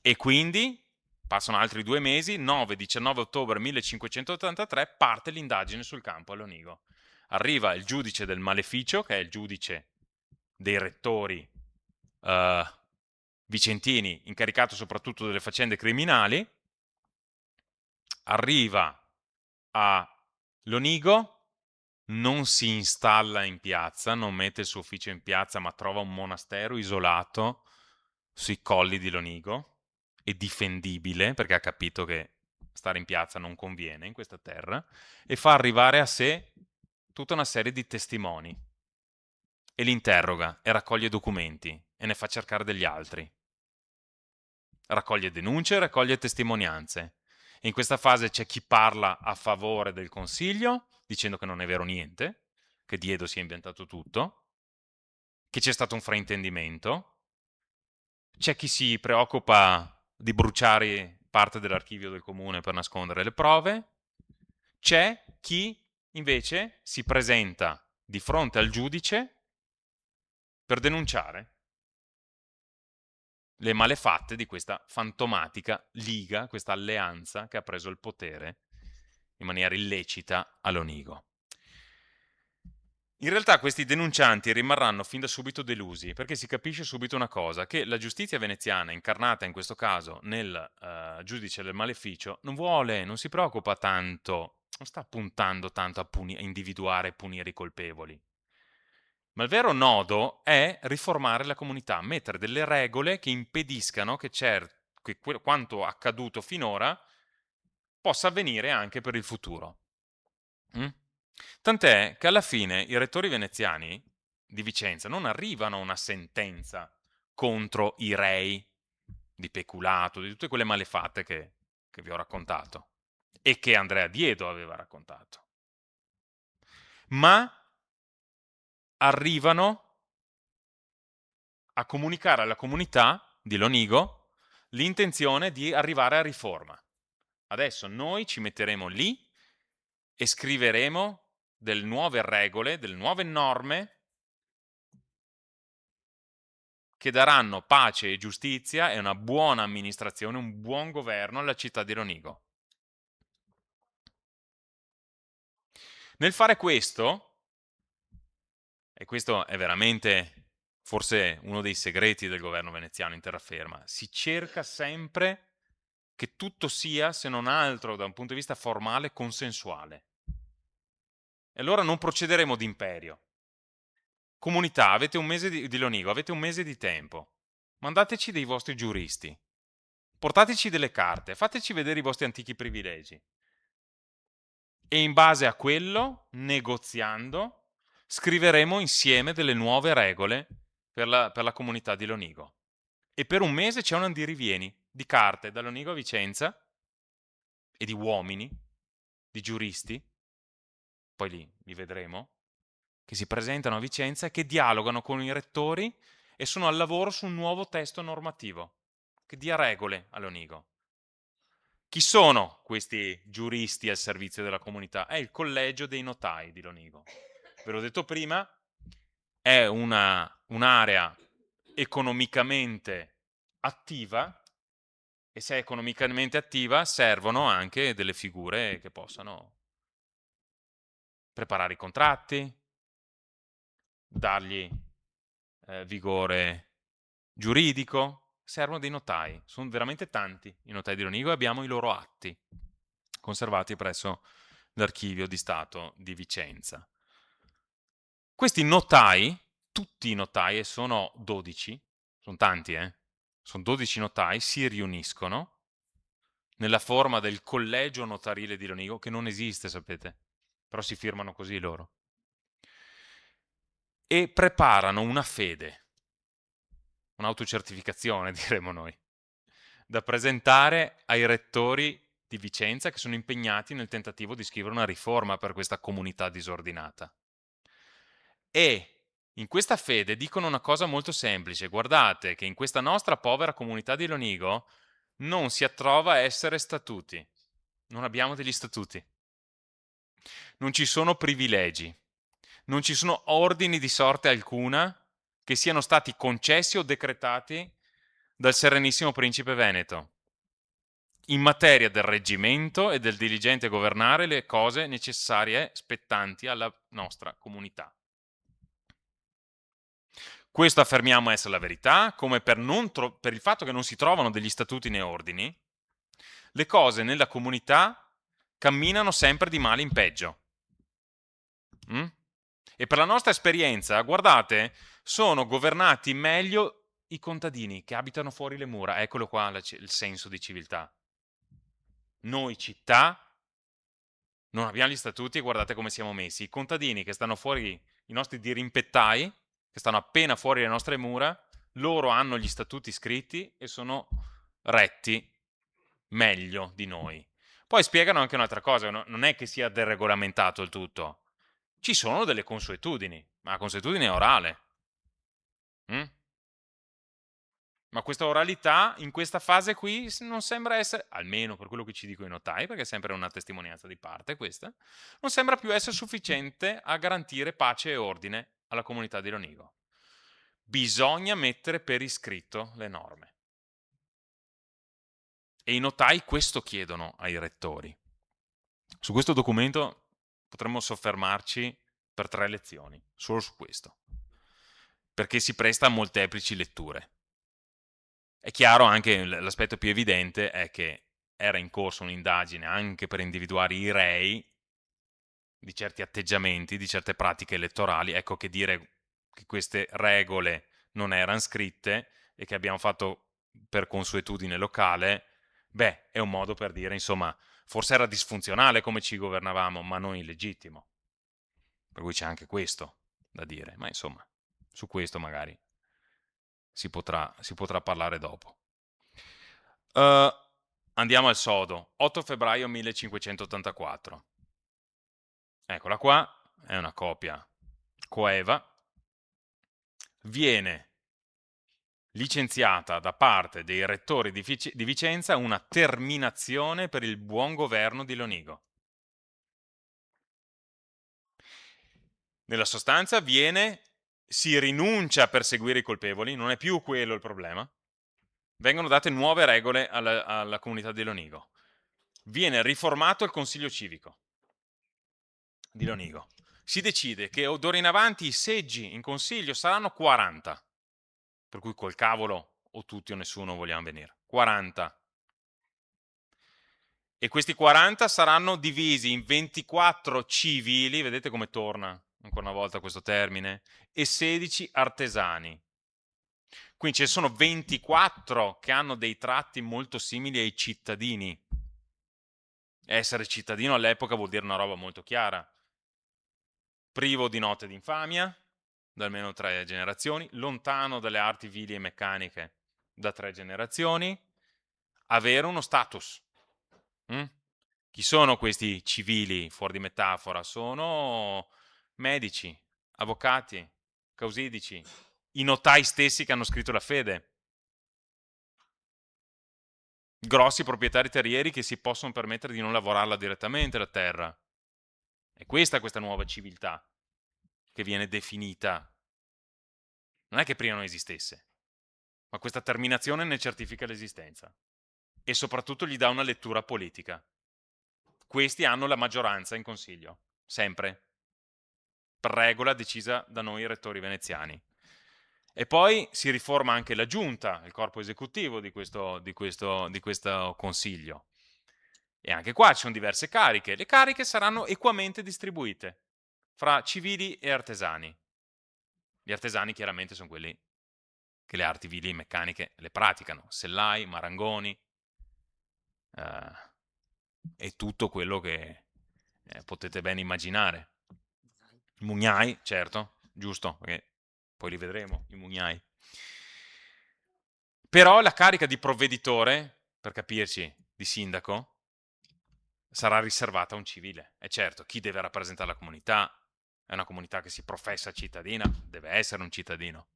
[SPEAKER 2] E quindi passano altri 2 mesi, 9-19 ottobre 1583, parte l'indagine sul campo a Lonigo. Arriva il giudice del maleficio, che è il giudice dei rettori vicentini, incaricato soprattutto delle faccende criminali, arriva a Lonigo, non si installa in piazza, non mette il suo ufficio in piazza, ma trova un monastero isolato sui colli di Lonigo e difendibile, perché ha capito che stare in piazza non conviene in questa terra, e fa arrivare a sé tutta una serie di testimoni e li interroga e raccoglie documenti e ne fa cercare degli altri. Raccoglie denunce, raccoglie testimonianze. E in questa fase c'è chi parla a favore del consiglio, dicendo che non è vero niente, che Diedo si è inventato tutto, che c'è stato un fraintendimento. C'è chi si preoccupa di bruciare parte dell'archivio del comune per nascondere le prove. C'è chi invece si presenta di fronte al giudice per denunciare le malefatte di questa fantomatica liga, questa alleanza che ha preso il potere in maniera illecita a Lonigo. In realtà questi denuncianti rimarranno fin da subito delusi, perché si capisce subito una cosa, che la giustizia veneziana, incarnata in questo caso nel giudice del maleficio, non si preoccupa tanto, non sta puntando tanto a individuare e punire i colpevoli. Ma il vero nodo è riformare la comunità, mettere delle regole che impediscano che quanto accaduto finora possa avvenire anche per il futuro. Tant'è che alla fine i rettori veneziani di Vicenza non arrivano a una sentenza contro i rei di peculato, di tutte quelle malefatte che vi ho raccontato e che Andrea Diedo aveva raccontato, ma arrivano a comunicare alla comunità di Lonigo l'intenzione di arrivare a riforma. Adesso noi ci metteremo lì e scriveremo delle nuove regole, delle nuove norme che daranno pace e giustizia e una buona amministrazione, un buon governo alla città di Lonigo. Nel fare questo, e questo è veramente forse uno dei segreti del governo veneziano in terraferma, si cerca sempre che tutto sia, se non altro da un punto di vista formale, consensuale. E allora non procederemo d'imperio. Comunità, avete un mese di Lonigo, avete un mese di tempo. Mandateci dei vostri giuristi. Portateci delle carte, fateci vedere i vostri antichi privilegi. E in base a quello, negoziando, scriveremo insieme delle nuove regole per la comunità di Lonigo. E per un mese c'è un andirivieni di carte da Lonigo a Vicenza e di uomini, di giuristi, poi li vedremo, che si presentano a Vicenza e che dialogano con i rettori e sono al lavoro su un nuovo testo normativo che dia regole a Lonigo. Chi sono questi giuristi al servizio della comunità? È il collegio dei notai di Lonigo. Ve l'ho detto prima, è un'area economicamente attiva e se è economicamente attiva servono anche delle figure che possano preparare i contratti, dargli vigore giuridico. Servono dei notai, sono veramente tanti i notai di Lonigo e abbiamo i loro atti conservati presso l'Archivio di Stato di Vicenza. Questi notai, tutti i notai, e sono 12, sono tanti, sono 12 notai, si riuniscono nella forma del collegio notarile di Lonigo, che non esiste, sapete, però si firmano così loro, e preparano una fede, un'autocertificazione diremmo noi, da presentare ai rettori di Vicenza che sono impegnati nel tentativo di scrivere una riforma per questa comunità disordinata. E in questa fede dicono una cosa molto semplice: guardate che in questa nostra povera comunità di Lonigo non si trova a essere statuti, non abbiamo degli statuti, non ci sono privilegi, non ci sono ordini di sorte alcuna che siano stati concessi o decretati dal Serenissimo Principe Veneto in materia del reggimento e del diligente governare le cose necessarie spettanti alla nostra comunità. Questo affermiamo essere la verità, come per il fatto che non si trovano degli statuti né ordini, le cose nella comunità camminano sempre di male in peggio. E per la nostra esperienza, guardate, sono governati meglio i contadini che abitano fuori le mura. Eccolo qua il senso di civiltà. Noi città non abbiamo gli statuti e guardate come siamo messi. I contadini che stanno fuori, i nostri dirimpettai, che stanno appena fuori le nostre mura, loro hanno gli statuti scritti e sono retti meglio di noi. Poi spiegano anche un'altra cosa, non è che sia deregolamentato il tutto. Ci sono delle consuetudini, ma la consuetudine è orale. Ma questa oralità in questa fase qui non sembra essere, almeno per quello che ci dicono i notai, perché è sempre una testimonianza di parte questa, non sembra più essere sufficiente a garantire pace e ordine alla comunità di Lonigo. Bisogna mettere per iscritto le norme. E i notai questo chiedono ai rettori. Su questo documento potremmo soffermarci per 3 lezioni, solo su questo, perché si presta a molteplici letture. È chiaro anche, l'aspetto più evidente è che era in corso un'indagine anche per individuare i rei di certi atteggiamenti, di certe pratiche elettorali. Ecco che dire che queste regole non erano scritte e che abbiamo fatto per consuetudine locale, beh, è un modo per dire, insomma, forse era disfunzionale come ci governavamo, ma non illegittimo. Per cui c'è anche questo da dire, ma insomma, su questo magari si potrà parlare dopo. Andiamo al sodo. 8 febbraio 1584. Eccola qua, è una copia coeva. Viene licenziata da parte dei rettori di Vicenza una terminazione per il buon governo di Lonigo. Nella sostanza si rinuncia a perseguire i colpevoli, non è più quello il problema. Vengono date nuove regole alla comunità di Lonigo. Viene riformato il consiglio civico di Lonigo. Si decide che d'ora in avanti i seggi in consiglio saranno 40, per cui col cavolo o tutti o nessuno vogliamo venire. 40. E questi 40 saranno divisi in 24 civili, vedete come torna ancora una volta questo termine, e 16 artesani. Quindi ce ne sono 24 che hanno dei tratti molto simili ai cittadini. Essere cittadino all'epoca vuol dire una roba molto chiara. Privo di note d'infamia, da almeno 3 generazioni, lontano dalle arti vili e meccaniche da 3 generazioni, avere uno status. Chi sono questi civili, fuori di metafora? Sono medici, avvocati, causidici, i notai stessi che hanno scritto la fede, grossi proprietari terrieri che si possono permettere di non lavorarla direttamente la terra. È questa nuova civiltà che viene definita. Non è che prima non esistesse, ma questa terminazione ne certifica l'esistenza e soprattutto gli dà una lettura politica. Questi hanno la maggioranza in consiglio, sempre, per regola decisa da noi rettori veneziani. E poi si riforma anche la giunta, il corpo esecutivo di questo consiglio. E anche qua ci sono diverse cariche. Le cariche saranno equamente distribuite fra civili e artesani. Gli artesani chiaramente sono quelli che le arti vili meccaniche le praticano, sellai, marangoni e tutto quello che potete ben immaginare. I mugnai, certo, giusto, perché poi li vedremo, i mugnai. Però la carica di provveditore, per capirci, di sindaco, sarà riservata a un civile. E certo, chi deve rappresentare la comunità è una comunità che si professa cittadina, deve essere un cittadino.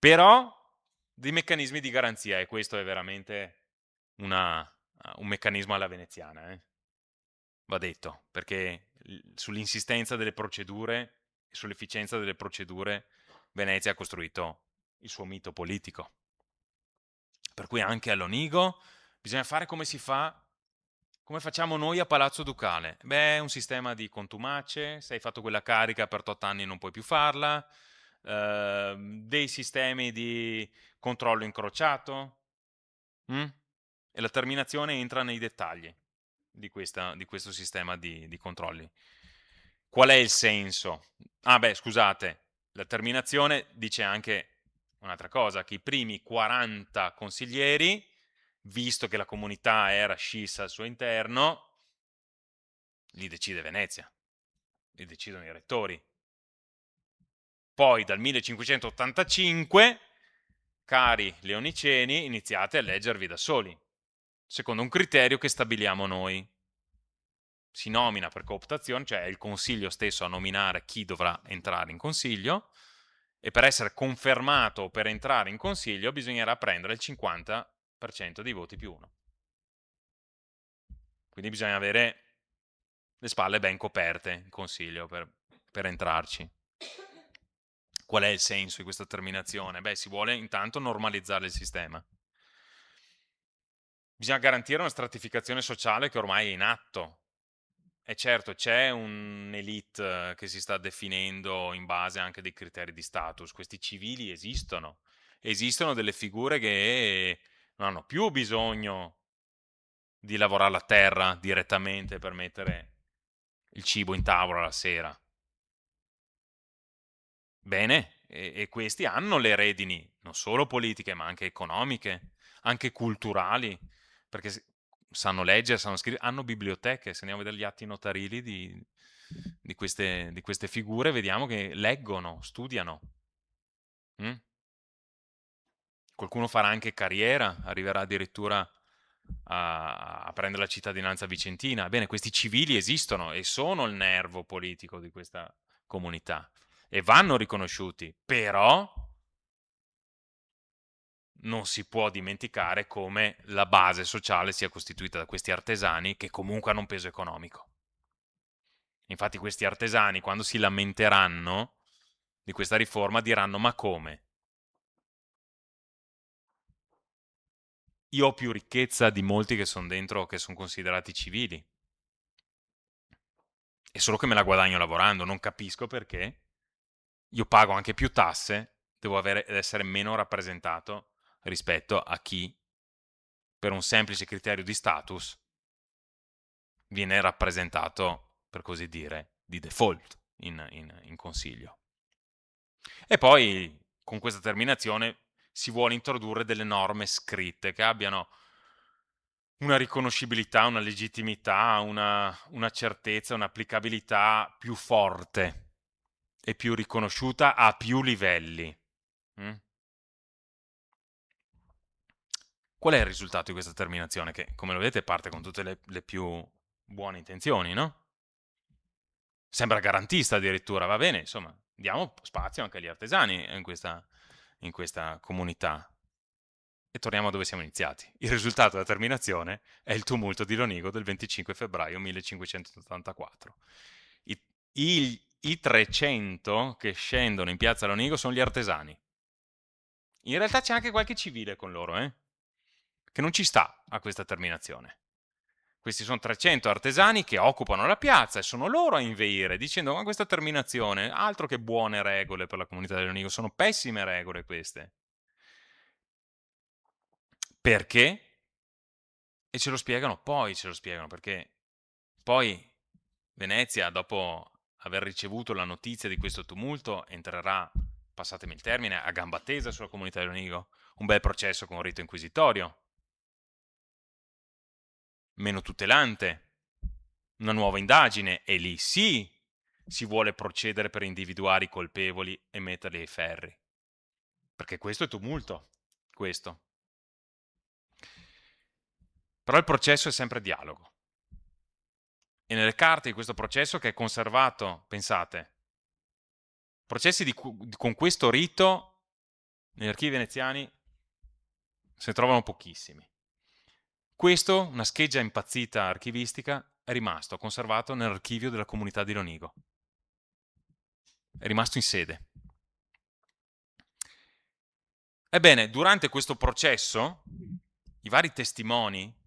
[SPEAKER 2] Però dei meccanismi di garanzia, e questo è veramente un meccanismo alla veneziana, va detto, perché sull'insistenza delle procedure e sull'efficienza delle procedure Venezia ha costruito il suo mito politico. Per cui anche a Lonigo bisogna fare come si fa, come facciamo noi a Palazzo Ducale. Beh, un sistema di contumace, se hai fatto quella carica per 8 anni non puoi più farla, dei sistemi di controllo incrociato, e la terminazione entra nei dettagli di questo sistema di controlli. Qual è il senso? Ah beh, scusate, la terminazione dice anche un'altra cosa, che i primi 40 consiglieri, visto che la comunità era scissa al suo interno, li decide Venezia, li decidono i rettori. Poi dal 1585, cari leoniceni, iniziate a eleggervi da soli, secondo un criterio che stabiliamo noi. Si nomina per cooptazione, cioè è il consiglio stesso a nominare chi dovrà entrare in consiglio, e per essere confermato per entrare in consiglio bisognerà prendere il 50% dei voti più uno. Quindi bisogna avere le spalle ben coperte in consiglio per entrarci. Qual è il senso di questa terminazione? Beh, si vuole intanto normalizzare il sistema. Bisogna garantire una stratificazione sociale che ormai è in atto. E certo, c'è un'elite che si sta definendo in base anche dei criteri di status. Questi civili esistono. Esistono delle figure che non hanno più bisogno di lavorare la terra direttamente per mettere il cibo in tavola la sera. Bene, e questi hanno le redini, non solo politiche, ma anche economiche, anche culturali, perché sanno leggere, sanno scrivere, hanno biblioteche. Se andiamo a vedere gli atti notarili di queste figure, vediamo che leggono, studiano. Mm? Qualcuno farà anche carriera, arriverà addirittura a prendere la cittadinanza vicentina. Bene, questi civili esistono e sono il nervo politico di questa comunità e vanno riconosciuti, però non si può dimenticare come la base sociale sia costituita da questi artesani che comunque hanno un peso economico. Infatti questi artesani, quando si lamenteranno di questa riforma, diranno: ma come? Io ho più ricchezza di molti che sono dentro, che sono considerati civili. È solo che me la guadagno lavorando, non capisco perché. Io pago anche più tasse, devo essere meno rappresentato rispetto a chi, per un semplice criterio di status, viene rappresentato, per così dire, di default in consiglio. E poi, con questa terminazione, si vuole introdurre delle norme scritte che abbiano una riconoscibilità, una legittimità, una certezza, un'applicabilità più forte e più riconosciuta a più livelli. Qual è il risultato di questa terminazione? Che, come lo vedete, parte con tutte le più buone intenzioni, no? Sembra garantista addirittura, va bene, insomma, diamo spazio anche agli artesani in questa comunità. E torniamo a dove siamo iniziati. Il risultato della terminazione è il tumulto di Lonigo del 25 febbraio 1584. I 300 che scendono in piazza Lonigo sono gli artesani. In realtà c'è anche qualche civile con loro, che non ci sta a questa terminazione. Questi sono 300 artesani che occupano la piazza e sono loro a inveire, dicendo: ma questa terminazione, altro che buone regole per la comunità di Lonigo, sono pessime regole queste. Perché? E ce lo spiegano, perché poi Venezia, dopo aver ricevuto la notizia di questo tumulto, entrerà passatemi il termine, a gamba tesa sulla comunità di Lonigo, un bel processo con rito inquisitorio, meno tutelante, una nuova indagine, e lì sì si vuole procedere per individuare i colpevoli e metterli ai ferri. Perché questo è tumulto, questo. Però il processo è sempre dialogo. E nelle carte di questo processo, che è conservato, pensate, processi con questo rito negli archivi veneziani se ne trovano pochissimi. Questo, una scheggia impazzita archivistica, è rimasto conservato nell'archivio della comunità di Lonigo. È rimasto in sede. Ebbene, durante questo processo, i vari testimoni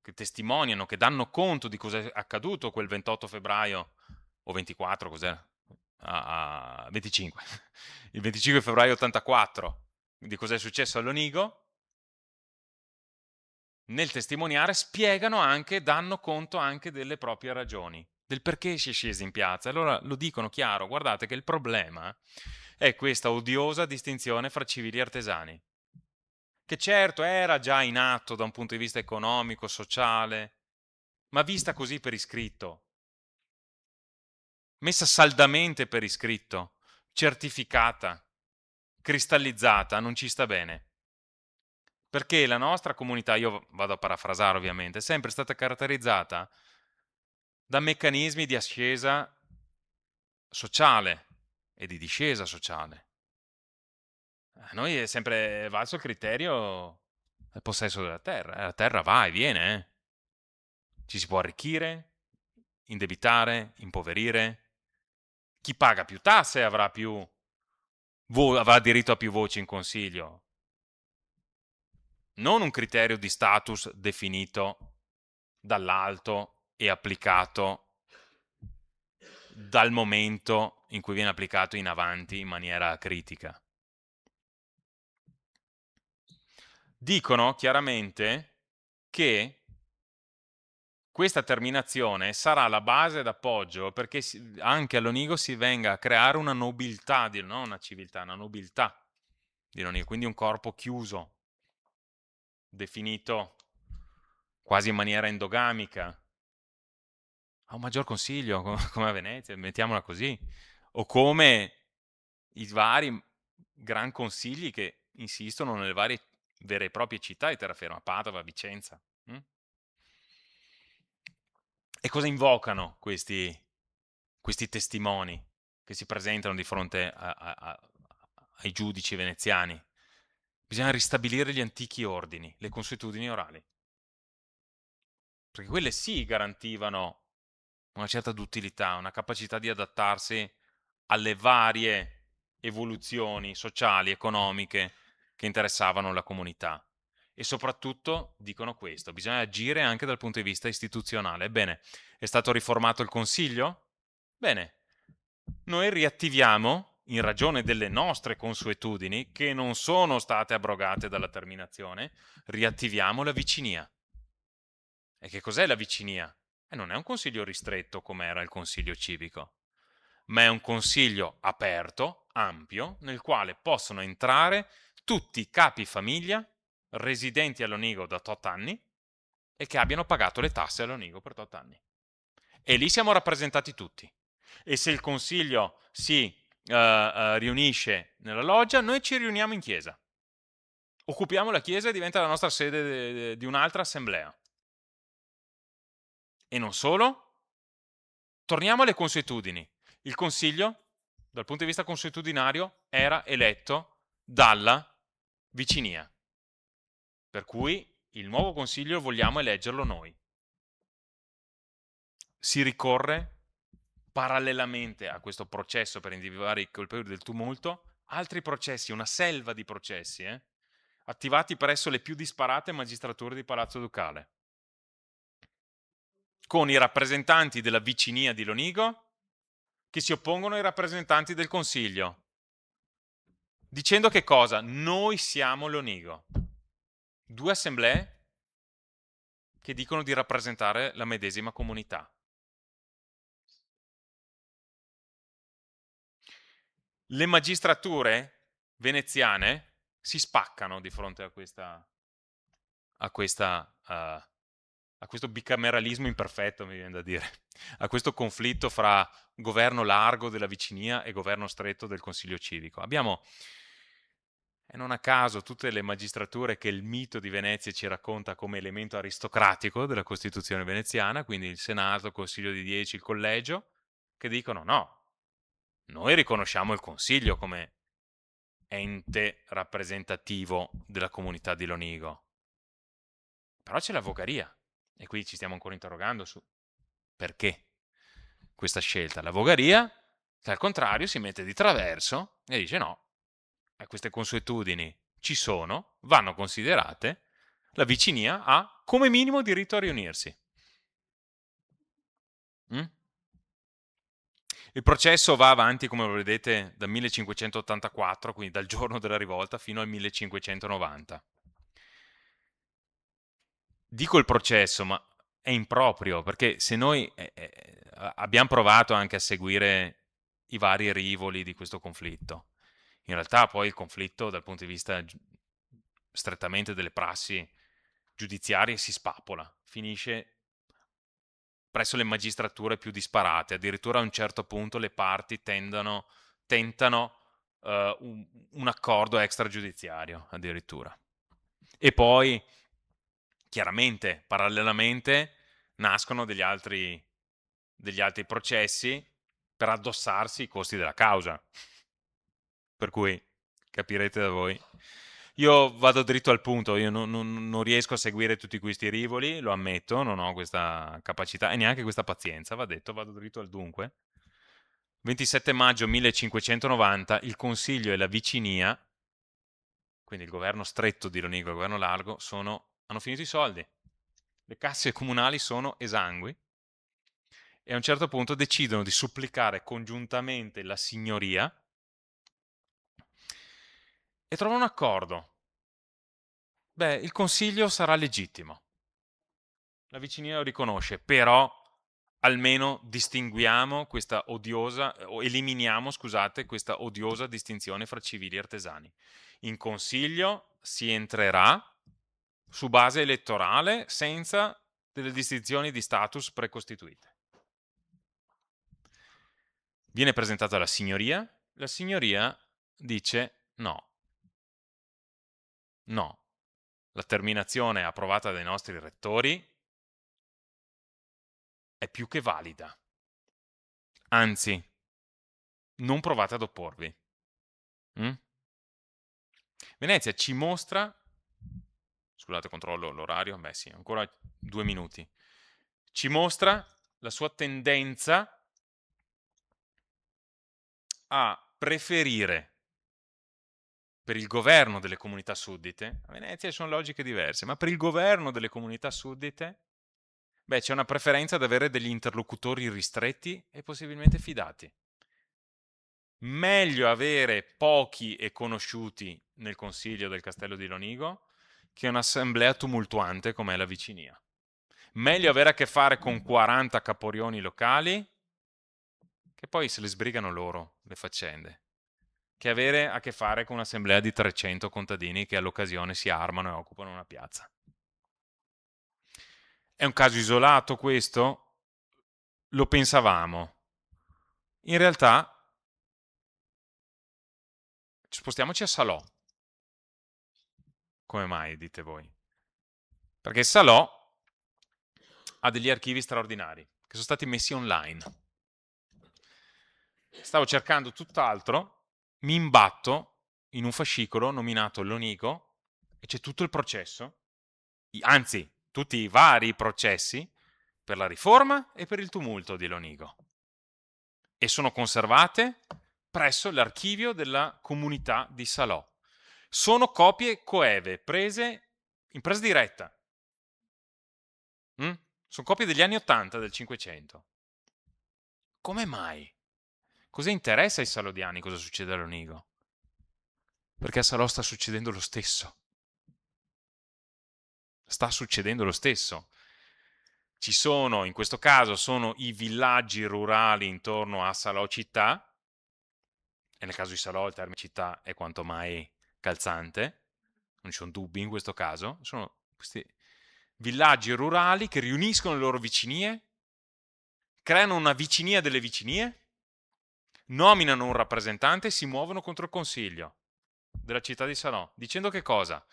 [SPEAKER 2] che testimoniano, che danno conto di cosa è accaduto quel 28 febbraio, o 24, cos'era? 25. Il 25 febbraio 84, di cosa è successo a Lonigo, nel testimoniare spiegano anche, danno conto anche delle proprie ragioni, del perché si è scesi in piazza. Allora lo dicono chiaro: guardate che il problema è questa odiosa distinzione fra civili e artesani, che certo era già in atto da un punto di vista economico, sociale, ma vista così per iscritto, messa saldamente per iscritto, certificata, cristallizzata, non ci sta bene. Perché la nostra comunità, io vado a parafrasare ovviamente, è sempre stata caratterizzata da meccanismi di ascesa sociale e di discesa sociale. A noi è sempre valso il criterio del possesso della terra. La terra va e viene. Ci si può arricchire, indebitare, impoverire. Chi paga più tasse avrà diritto a più voci in consiglio. Non un criterio di status definito dall'alto e applicato dal momento in cui viene applicato in avanti in maniera critica. Dicono chiaramente che questa terminazione sarà la base d'appoggio perché anche a Lonigo si venga a creare una nobiltà, non una civiltà, una nobiltà di Lonigo, quindi un corpo chiuso, definito quasi in maniera endogamica, a un maggior consiglio, come a Venezia, mettiamola così, o come i vari gran consigli che insistono nelle varie vere e proprie città di terraferma, Padova, Vicenza. E cosa invocano questi testimoni che si presentano di fronte ai giudici veneziani? Bisogna ristabilire gli antichi ordini, le consuetudini orali, perché quelle sì garantivano una certa duttilità, una capacità di adattarsi alle varie evoluzioni sociali, economiche che interessavano la comunità. E soprattutto dicono questo: bisogna agire anche dal punto di vista istituzionale. Ebbene, è stato riformato il Consiglio? Bene, noi riattiviamo, in ragione delle nostre consuetudini, che non sono state abrogate dalla terminazione, riattiviamo la vicinia. E che cos'è la vicinia? Non è un consiglio ristretto come era il consiglio civico, ma è un consiglio aperto, ampio, nel quale possono entrare tutti i capi famiglia residenti a Lonigo da tot anni e che abbiano pagato le tasse a Lonigo per tot anni. E lì siamo rappresentati tutti. E se il consiglio si riunisce nella loggia, noi ci riuniamo in chiesa. Occupiamo la chiesa e diventa la nostra sede di un'altra assemblea. E non solo, torniamo alle consuetudini. Il consiglio, dal punto di vista consuetudinario, era eletto dalla vicinia. Per cui il nuovo consiglio vogliamo eleggerlo noi. Si ricorre, parallelamente a questo processo per individuare i colpevoli del tumulto, altri processi, una selva di processi, attivati presso le più disparate magistrature di Palazzo Ducale, con i rappresentanti della vicinia di Lonigo che si oppongono ai rappresentanti del Consiglio, dicendo che cosa? Noi siamo Lonigo. Due assemblee che dicono di rappresentare la medesima comunità. Le magistrature veneziane si spaccano di fronte a questo bicameralismo imperfetto, mi viene da dire, a questo conflitto fra governo largo della Vicinia e governo stretto del Consiglio civico. Abbiamo, e non a caso, tutte le magistrature che il mito di Venezia ci racconta come elemento aristocratico della Costituzione veneziana, quindi il Senato, il Consiglio di 10, il Collegio, che dicono no, noi riconosciamo il Consiglio come ente rappresentativo della comunità di Lonigo. Però c'è l'avvocaria e qui ci stiamo ancora interrogando su perché questa scelta. L'avvocaria, che al contrario si mette di traverso e dice no, queste consuetudini ci sono, vanno considerate, la vicinia ha come minimo diritto a riunirsi. Il processo va avanti, come lo vedete, dal 1584, quindi dal giorno della rivolta, fino al 1590. Dico il processo, ma è improprio, perché se noi abbiamo provato anche a seguire i vari rivoli di questo conflitto, in realtà poi il conflitto dal punto di vista strettamente delle prassi giudiziarie si spapola, finisce presso le magistrature più disparate, addirittura a un certo punto le parti tentano un accordo extragiudiziario addirittura. E poi, chiaramente, parallelamente, nascono degli altri processi per addossarsi i costi della causa. Per cui capirete da voi. Io vado dritto al punto, io non riesco a seguire tutti questi rivoli, lo ammetto, non ho questa capacità e neanche questa pazienza, va detto, vado dritto al dunque. 27 maggio 1590 il Consiglio e la Vicinia, quindi il governo stretto di Lonigo e il governo largo, hanno finito i soldi. Le casse comunali sono esangui e a un certo punto decidono di supplicare congiuntamente la signoria e trovano un accordo. Beh, il Consiglio sarà legittimo. La Vicinia lo riconosce, però almeno distinguiamo questa odiosa, o eliminiamo, scusate, questa odiosa distinzione fra civili e artesani. In Consiglio si entrerà su base elettorale senza delle distinzioni di status precostituite. Viene presentata la signoria dice no, la terminazione approvata dai nostri rettori è più che valida. Anzi, non provate ad opporvi. Venezia ci mostra, scusate, controllo l'orario, beh sì, ancora 2 minuti, ci mostra la sua tendenza a preferire per il governo delle comunità suddite, a Venezia ci sono logiche diverse, ma per il governo delle comunità suddite, beh, c'è una preferenza ad avere degli interlocutori ristretti e possibilmente fidati. Meglio avere pochi e conosciuti nel consiglio del Castello di Lonigo che un'assemblea tumultuante come è la Vicinia. Meglio avere a che fare con 40 caporioni locali che poi se le sbrigano loro le faccende, che avere a che fare con un'assemblea di 300 contadini che all'occasione si armano e occupano una piazza. È un caso isolato questo? Lo pensavamo. In realtà, spostiamoci a Salò. Come mai, dite voi? Perché Salò ha degli archivi straordinari che sono stati messi online. Stavo cercando tutt'altro, mi imbatto in un fascicolo nominato Lonigo e c'è tutto il processo, anzi, tutti i vari processi per la riforma e per il tumulto di Lonigo. E sono conservate presso l'archivio della comunità di Salò. Sono copie coeve, prese in presa diretta. Sono copie degli anni 80 del 500. Come mai? Cosa interessa ai salodiani cosa succede a Lonigo? Perché a Salò sta succedendo lo stesso. Sta succedendo lo stesso. Ci sono, in questo caso, sono i villaggi rurali intorno a Salò città, e nel caso di Salò il termine città è quanto mai calzante, non ci sono dubbi in questo caso, sono questi villaggi rurali che riuniscono le loro vicinie, creano una vicinia delle vicinie, nominano un rappresentante e si muovono contro il consiglio della città di Salò, dicendo che cosa?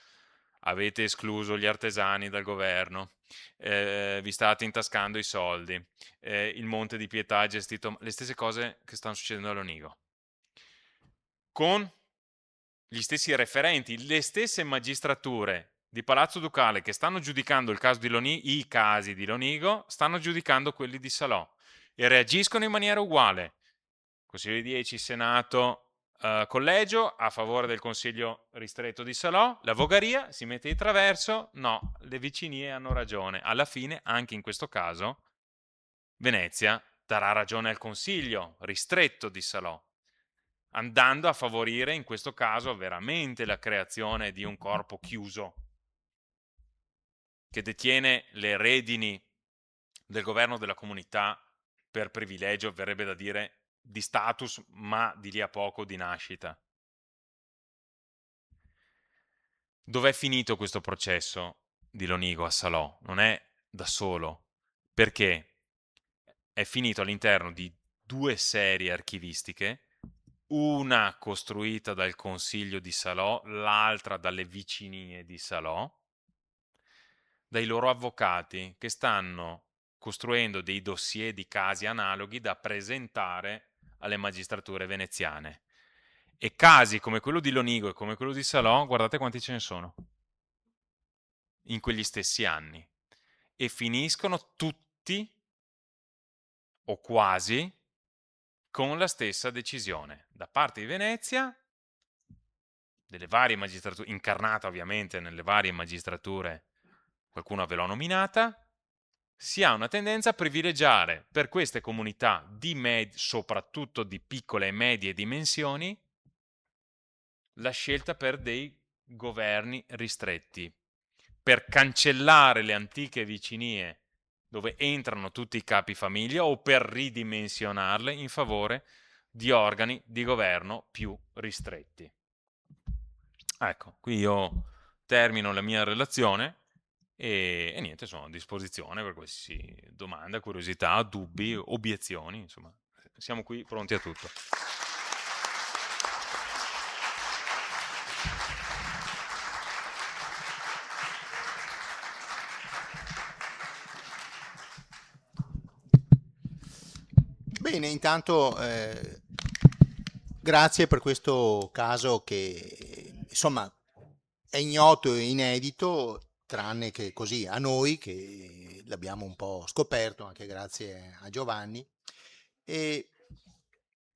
[SPEAKER 2] Avete escluso gli artesani dal governo, vi state intascando i soldi, il Monte di Pietà è gestito, le stesse cose che stanno succedendo a Lonigo. Con gli stessi referenti, le stesse magistrature di Palazzo Ducale che stanno giudicando il caso di i casi di Lonigo, stanno giudicando quelli di Salò e reagiscono in maniera uguale. Consiglio di 10, Senato, collegio a favore del Consiglio ristretto di Salò, la Vogaria si mette di traverso, no, le vicinie hanno ragione. Alla fine, anche in questo caso, Venezia darà ragione al Consiglio ristretto di Salò, andando a favorire in questo caso veramente la creazione di un corpo chiuso che detiene le redini del governo della comunità per privilegio, verrebbe da dire, di status, ma di lì a poco di nascita. Dov'è finito questo processo di Lonigo a Salò? Non è da solo, perché è finito all'interno di 2 serie archivistiche, una costruita dal Consiglio di Salò, l'altra dalle vicinie di Salò, dai loro avvocati che stanno costruendo dei dossier di casi analoghi da presentare alle magistrature veneziane. E casi come quello di Lonigo e come quello di Salò, guardate quanti ce ne sono in quegli stessi anni. E finiscono tutti, o quasi, con la stessa decisione da parte di Venezia, delle varie magistrature, incarnata ovviamente nelle varie magistrature, qualcuno ve l'ha nominata, si ha una tendenza a privilegiare per queste comunità soprattutto di piccole e medie dimensioni la scelta per dei governi ristretti, per cancellare le antiche vicinie dove entrano tutti i capi famiglia o per ridimensionarle in favore di organi di governo più ristretti. Ecco, qui io termino la mia relazione e niente, sono a disposizione per qualsiasi domanda, curiosità, dubbi, obiezioni, insomma, siamo qui pronti a tutto.
[SPEAKER 1] Bene, intanto grazie per questo caso che insomma è ignoto e inedito, tranne che così a noi che l'abbiamo un po' scoperto, anche grazie a Giovanni. E,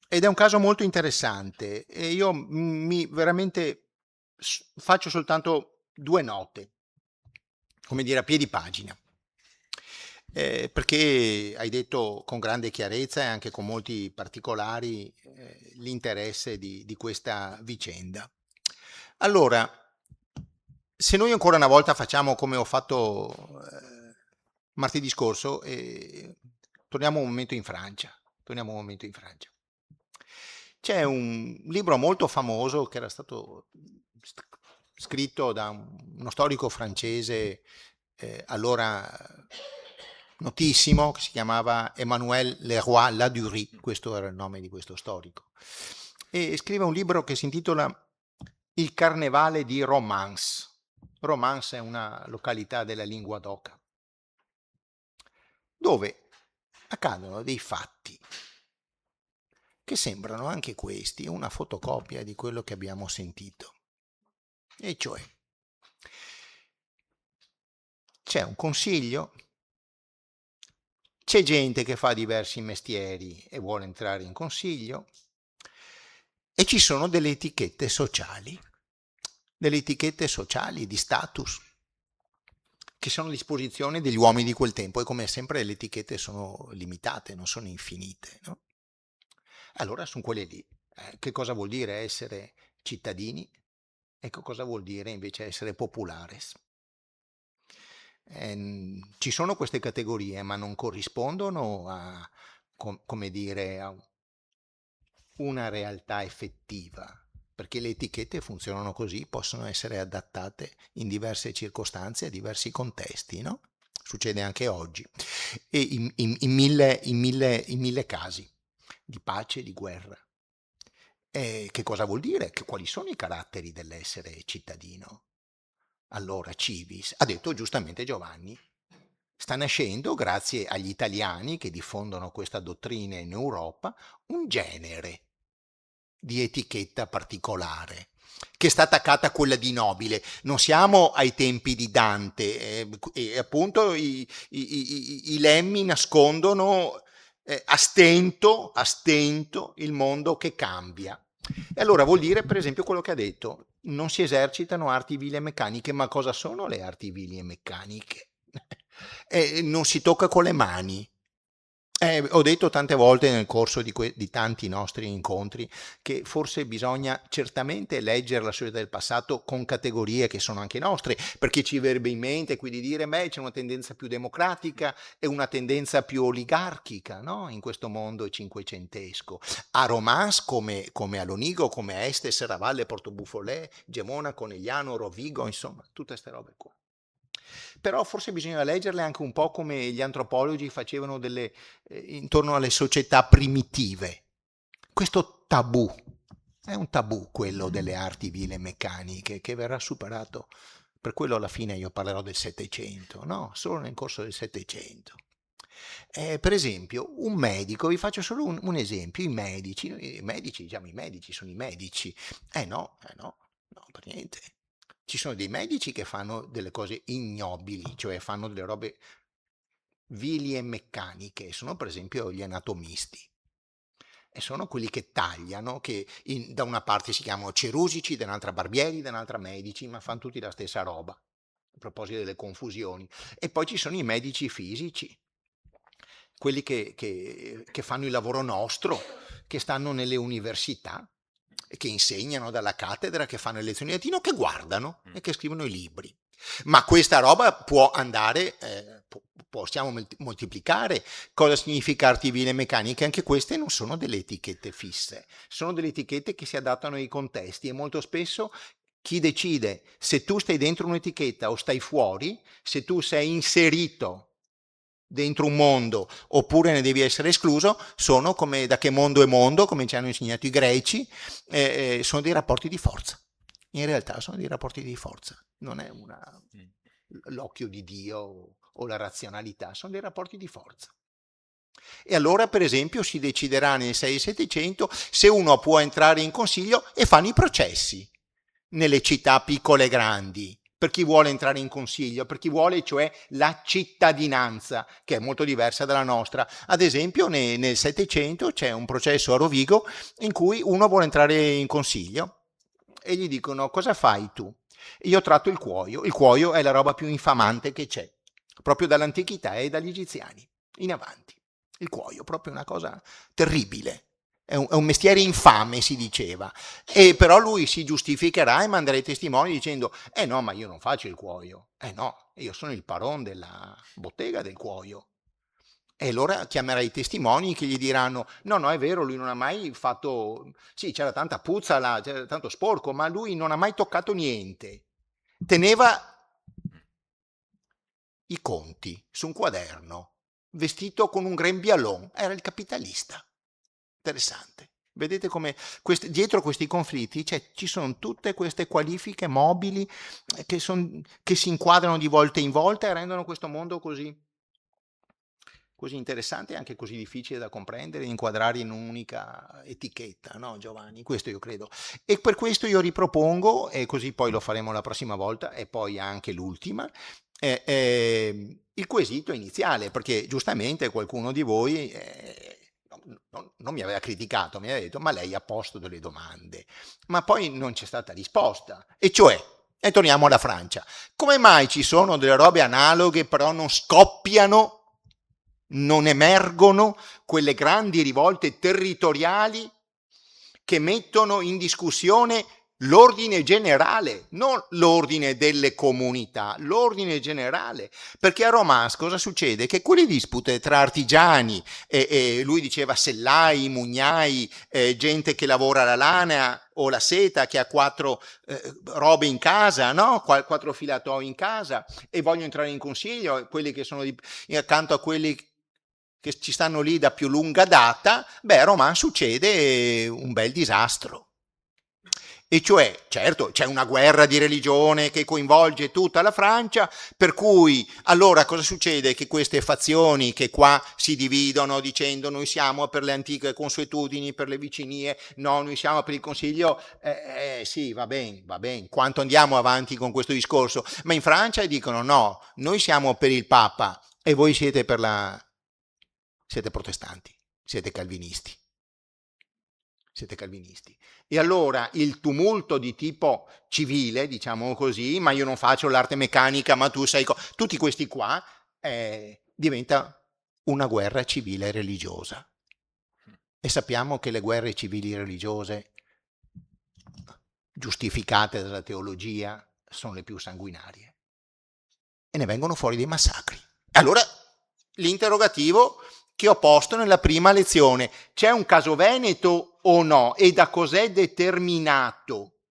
[SPEAKER 1] ed è un caso molto interessante e io mi veramente faccio soltanto 2 note, come dire, a piedi pagina. Perché hai detto con grande chiarezza e anche con molti particolari l'interesse di questa vicenda. Allora, se noi ancora una volta facciamo come ho fatto martedì scorso, torniamo un momento in Francia. Torniamo un momento in Francia. C'è un libro molto famoso che era stato scritto da uno storico francese allora notissimo, che si chiamava Emmanuel Leroy Ladurie, questo era il nome di questo storico, e scrive un libro che si intitola Il Carnevale di Romance. Romance è una località della lingua d'Oca, dove accadono dei fatti che sembrano anche questi una fotocopia di quello che abbiamo sentito. E cioè, c'è un consiglio, c'è gente che fa diversi mestieri e vuole entrare in consiglio, e ci sono delle etichette sociali di status, che sono a disposizione degli uomini di quel tempo, e come sempre le etichette sono limitate, non sono infinite, no? Allora sono quelle lì. Che cosa vuol dire essere cittadini e che cosa vuol dire invece essere populares? Ci sono queste categorie, ma non corrispondono a, come dire, a una realtà effettiva, perché le etichette funzionano così, possono essere adattate in diverse circostanze, a diversi contesti, no? Succede anche oggi, e in mille casi di pace, di guerra. E che cosa vuol dire? Quali sono i caratteri dell'essere cittadino? Allora, civis, ha detto giustamente Giovanni, sta nascendo, grazie agli italiani che diffondono questa dottrina in Europa, un genere di etichetta particolare, che sta attaccata a quella di nobile. Non siamo ai tempi di Dante, e appunto i lemmi nascondono a stento il mondo che cambia. E allora vuol dire, per esempio, quello che ha detto, non si esercitano arti vili e meccaniche, ma cosa sono le arti vili e meccaniche? Non si tocca con le mani. Ho detto tante volte nel corso di tanti nostri incontri che forse bisogna certamente leggere la società del passato con categorie che sono anche nostre, perché ci verrebbe in mente qui di dire, beh, c'è una tendenza più democratica e una tendenza più oligarchica, no? In questo mondo cinquecentesco. A Romans come a Lonigo, come a Este, Serravalle, Portobuffolè, Gemona, Conegliano, Rovigo, insomma, tutte queste robe qua. Però forse bisogna leggerle anche un po' come gli antropologi facevano intorno alle società primitive. Questo tabù, è un tabù quello delle arti vili e meccaniche che verrà superato. Per quello alla fine io parlerò del Settecento, no? Solo nel corso del Settecento. Per esempio, un medico, vi faccio solo un esempio, i medici, diciamo i medici sono i medici. No, no, per niente. Ci sono dei medici che fanno delle cose ignobili, cioè fanno delle robe vili e meccaniche, sono per esempio gli anatomisti. E sono quelli che tagliano, che da una parte si chiamano cerusici, dall'altra barbieri, dall'altra medici, ma fanno tutti la stessa roba, a proposito delle confusioni. E poi ci sono i medici fisici, quelli che fanno il lavoro nostro, che stanno nelle università, che insegnano dalla cattedra, che fanno le lezioni di latino, che guardano e che scrivono i libri. Ma questa roba può andare, possiamo moltiplicare. Cosa significa arti vili e meccaniche? Anche queste non sono delle etichette fisse, sono delle etichette che si adattano ai contesti e molto spesso chi decide se tu stai dentro un'etichetta o stai fuori, se tu sei inserito dentro un mondo oppure ne devi essere escluso, sono come da che mondo è mondo, come ci hanno insegnato i greci, sono dei rapporti di forza. In realtà sono dei rapporti di forza, non è l'occhio di Dio o la razionalità, sono dei rapporti di forza. E allora, per esempio, si deciderà nel 6-700 se uno può entrare in consiglio e fanno i processi nelle città piccole e grandi, per chi vuole entrare in consiglio, per chi vuole cioè la cittadinanza, che è molto diversa dalla nostra. Ad esempio nel 700 c'è un processo a Rovigo in cui uno vuole entrare in consiglio e gli dicono cosa fai tu? Io tratto il cuoio è la roba più infamante che c'è, proprio dall'antichità e dagli egiziani, in avanti. Il cuoio, proprio una cosa terribile. È un mestiere infame, si diceva. E però lui si giustificherà e manderà i testimoni dicendo no, ma io non faccio il cuoio. No, io sono il paron della bottega del cuoio. E allora chiamerà i testimoni che gli diranno no, è vero, lui non ha mai fatto... Sì, c'era tanta puzza là, c'era tanto sporco, ma lui non ha mai toccato niente. Teneva i conti su un quaderno, vestito con un grembialon. Era il capitalista. Interessante. Vedete come dietro questi conflitti ci sono tutte queste qualifiche mobili che si inquadrano di volta in volta e rendono questo mondo così interessante e anche così difficile da comprendere, inquadrare in un'unica etichetta, no Giovanni? Questo io credo. E per questo io ripropongo, e così poi lo faremo la prossima volta e poi anche l'ultima, il quesito iniziale, perché giustamente qualcuno di voi... non mi aveva criticato, mi aveva detto ma lei ha posto delle domande, ma poi non c'è stata risposta, e cioè, e torniamo alla Francia, come mai ci sono delle robe analoghe però non scoppiano, non emergono quelle grandi rivolte territoriali che mettono in discussione l'ordine generale, non l'ordine delle comunità, l'ordine generale. Perché a Romans cosa succede? Che quelle dispute tra artigiani, e lui diceva sellai, mugnai, gente che lavora la lana o la seta, che ha 4 robe in casa, no? 4 filatoi in casa, e vogliono entrare in consiglio, quelli che sono accanto a quelli che ci stanno lì da più lunga data, a Romans succede un bel disastro. E cioè, certo, c'è una guerra di religione che coinvolge tutta la Francia, per cui allora cosa succede? Che queste fazioni che qua si dividono dicendo noi siamo per le antiche consuetudini, per le vicinie, no, noi siamo per il Consiglio, sì, va bene, quanto andiamo avanti con questo discorso? Ma in Francia dicono no, noi siamo per il Papa e voi siete siete protestanti, siete calvinisti. Siete calvinisti. E allora il tumulto di tipo civile, diciamo così, ma io non faccio l'arte meccanica, ma tu sei... tutti questi qua, diventa una guerra civile religiosa. E sappiamo che le guerre civili religiose, giustificate dalla teologia, sono le più sanguinarie. E ne vengono fuori dei massacri. Allora, l'interrogativo che ho posto nella prima lezione: c'è un caso Veneto o no? E da cos'è determinato?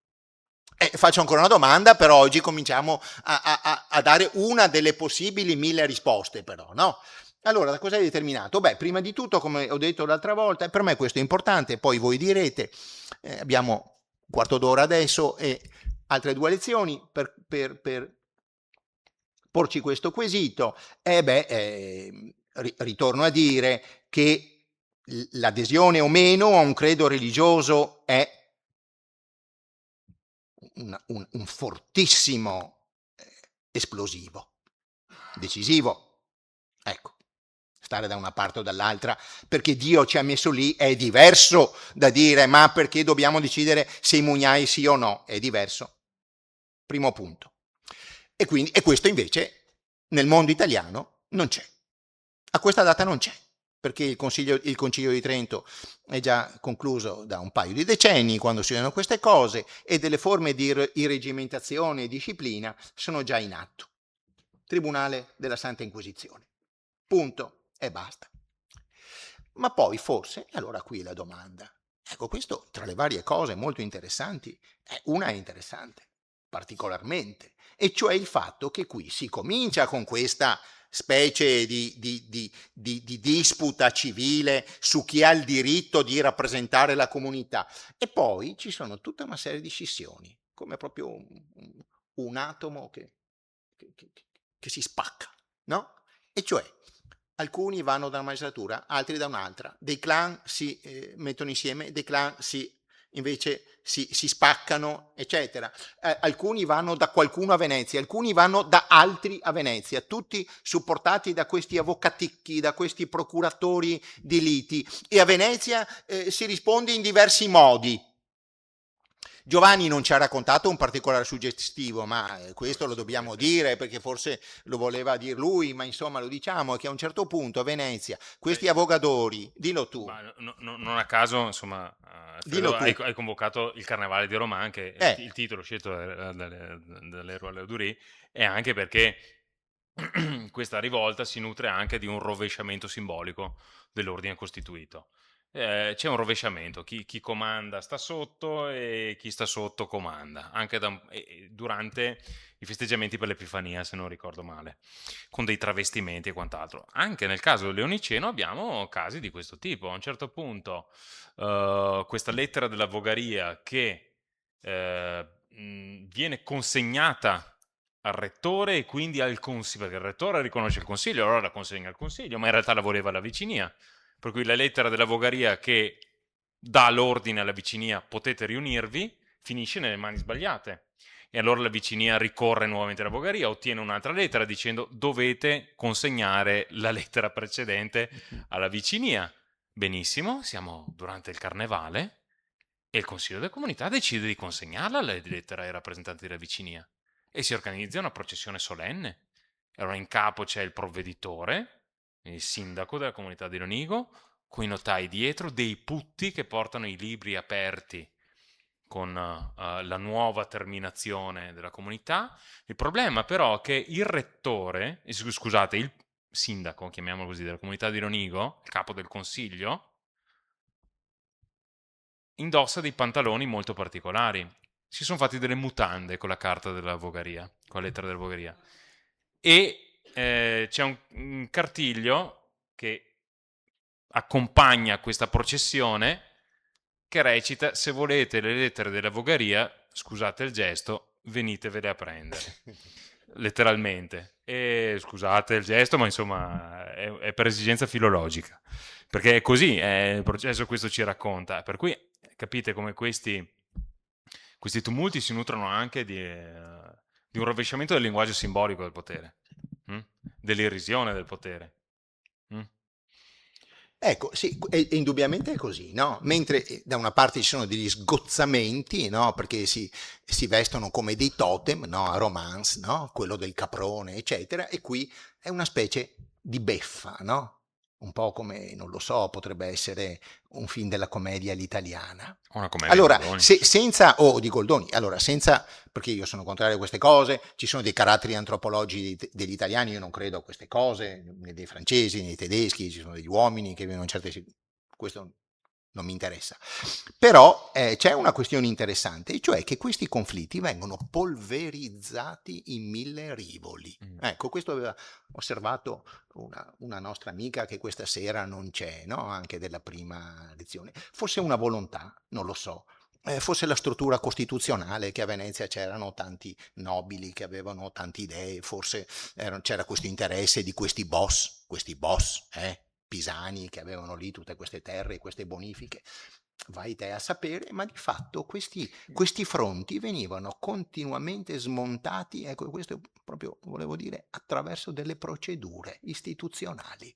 [SPEAKER 1] Faccio ancora una domanda, però oggi cominciamo a dare una delle possibili 1000 risposte, però, no? Allora, da cos'è determinato? Prima di tutto, come ho detto l'altra volta, per me questo è importante, poi voi direte, abbiamo un quarto d'ora adesso e altre 2 lezioni per porci questo quesito. Ritorno a dire che l'adesione o meno a un credo religioso è un fortissimo esplosivo, decisivo. Ecco, stare da una parte o dall'altra perché Dio ci ha messo lì è diverso da dire ma perché dobbiamo decidere se i mugnai sì o no, è diverso. Primo punto. E questo invece nel mondo italiano non c'è. A questa data non c'è, perché il Concilio di Trento è già concluso da un paio di decenni, quando si vedono queste cose, e delle forme di irregimentazione e disciplina sono già in atto. Tribunale della Santa Inquisizione. Punto e basta. Ma poi forse, e allora qui è la domanda, ecco, questo tra le varie cose molto interessanti, una è interessante, particolarmente, e cioè il fatto che qui si comincia con questa specie di disputa civile su chi ha il diritto di rappresentare la comunità, e poi ci sono tutta una serie di scissioni, come proprio un atomo che si spacca, no? E cioè alcuni vanno da una magistratura, altri da un'altra, dei clan si mettono insieme, dei clan invece si spaccano, eccetera. Alcuni vanno da qualcuno a Venezia, alcuni vanno da altri a Venezia, tutti supportati da questi avvocaticchi, da questi procuratori di liti, e a Venezia si risponde in diversi modi. Giovanni non ci ha raccontato un particolare suggestivo, ma questo lo dobbiamo dire perché forse lo voleva dir lui, ma insomma lo diciamo, che a un certo punto a Venezia questi avvocatori, dillo tu.
[SPEAKER 2] Non a caso, insomma,
[SPEAKER 1] Dillo tu.
[SPEAKER 2] hai convocato il Carnevale di Roman, che il titolo scelto dall'Eroe Laudourie, è anche perché questa rivolta si nutre anche di un rovesciamento simbolico dell'ordine costituito. C'è un rovesciamento, chi comanda sta sotto e chi sta sotto comanda, anche durante i festeggiamenti per l'Epifania, se non ricordo male, con dei travestimenti e quant'altro. Anche nel caso del Leoniceno abbiamo casi di questo tipo. A un certo punto questa lettera della Vogaria che viene consegnata al rettore e quindi al consiglio, perché il rettore riconosce il consiglio, allora la consegna al consiglio, ma in realtà la voleva la vicinia. Per cui la lettera della Vogaria che dà l'ordine alla vicinia potete riunirvi, finisce nelle mani sbagliate. E allora la vicinia ricorre nuovamente alla Vogaria, ottiene un'altra lettera dicendo dovete consegnare la lettera precedente alla vicinia. Benissimo, siamo durante il carnevale e il Consiglio della Comunità decide di consegnarla la lettera ai rappresentanti della vicinia e si organizza una processione solenne. Allora in capo c'è il provveditore, il sindaco della comunità di Lonigo, con i notai dietro, dei putti che portano i libri aperti con la nuova terminazione della comunità. Il problema però è che il rettore, scusate, il sindaco, chiamiamolo così, della comunità di Lonigo, il capo del consiglio, indossa dei pantaloni molto particolari. Si sono fatti delle mutande con la carta della vogaria, con la lettera della vogaria. E c'è un cartiglio che accompagna questa processione che recita: se volete le lettere della vogaria, scusate il gesto, venitevele a prendere. Letteralmente. E scusate il gesto, ma insomma è per esigenza filologica. Perché è così, il processo questo ci racconta. Per cui capite come questi tumulti si nutrono anche di un rovesciamento del linguaggio simbolico del potere, dell'irrisione del potere.
[SPEAKER 1] Ecco, sì, indubbiamente è così, no? Mentre da una parte ci sono degli sgozzamenti, no? Perché si vestono come dei totem, no? A Romance, no? Quello del caprone, eccetera, e qui è una specie di beffa, no? Un po' come, non lo so, potrebbe essere un film della commedia all'italiana.
[SPEAKER 2] Una commedia
[SPEAKER 1] Allora,
[SPEAKER 2] Goldoni.
[SPEAKER 1] senza, di Goldoni, allora, senza, perché io sono contrario a queste cose, ci sono dei caratteri antropologici degli italiani, io non credo a queste cose, né dei francesi, né dei tedeschi, ci sono degli uomini che vivono in certe... Questo non mi interessa. Però c'è una questione interessante, e cioè che questi conflitti vengono polverizzati in 1000 rivoli. Ecco, questo aveva osservato una nostra amica che questa sera non c'è, no? Anche della prima lezione. Forse una volontà, non lo so. Forse la struttura costituzionale, che a Venezia c'erano tanti nobili che avevano tante idee, forse c'era questo interesse di questi boss, pisani che avevano lì tutte queste terre e queste bonifiche. Vai te a sapere, ma di fatto questi fronti venivano continuamente smontati, ecco, questo proprio volevo dire, attraverso delle procedure istituzionali.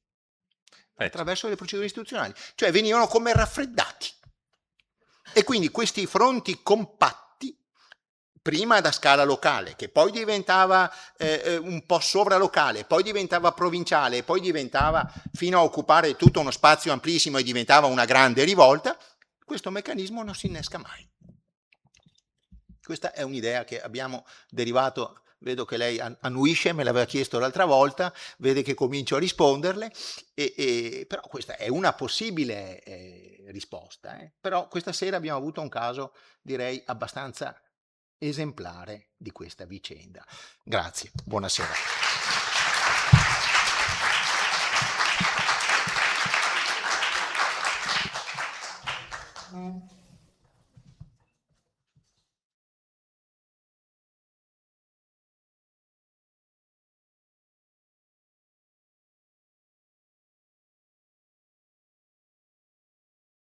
[SPEAKER 1] Attraverso le procedure istituzionali, cioè venivano come raffreddati. E quindi questi fronti compatti, prima da scala locale, che poi diventava un po' sovralocale, poi diventava provinciale, poi diventava fino a occupare tutto uno spazio amplissimo e diventava una grande rivolta, questo meccanismo non si innesca mai. Questa è un'idea che abbiamo derivato, vedo che lei annuisce, me l'aveva chiesto l'altra volta, vede che comincio a risponderle, però questa è una possibile risposta. Però questa sera abbiamo avuto un caso, direi, abbastanza esemplare di questa vicenda. Grazie, buonasera.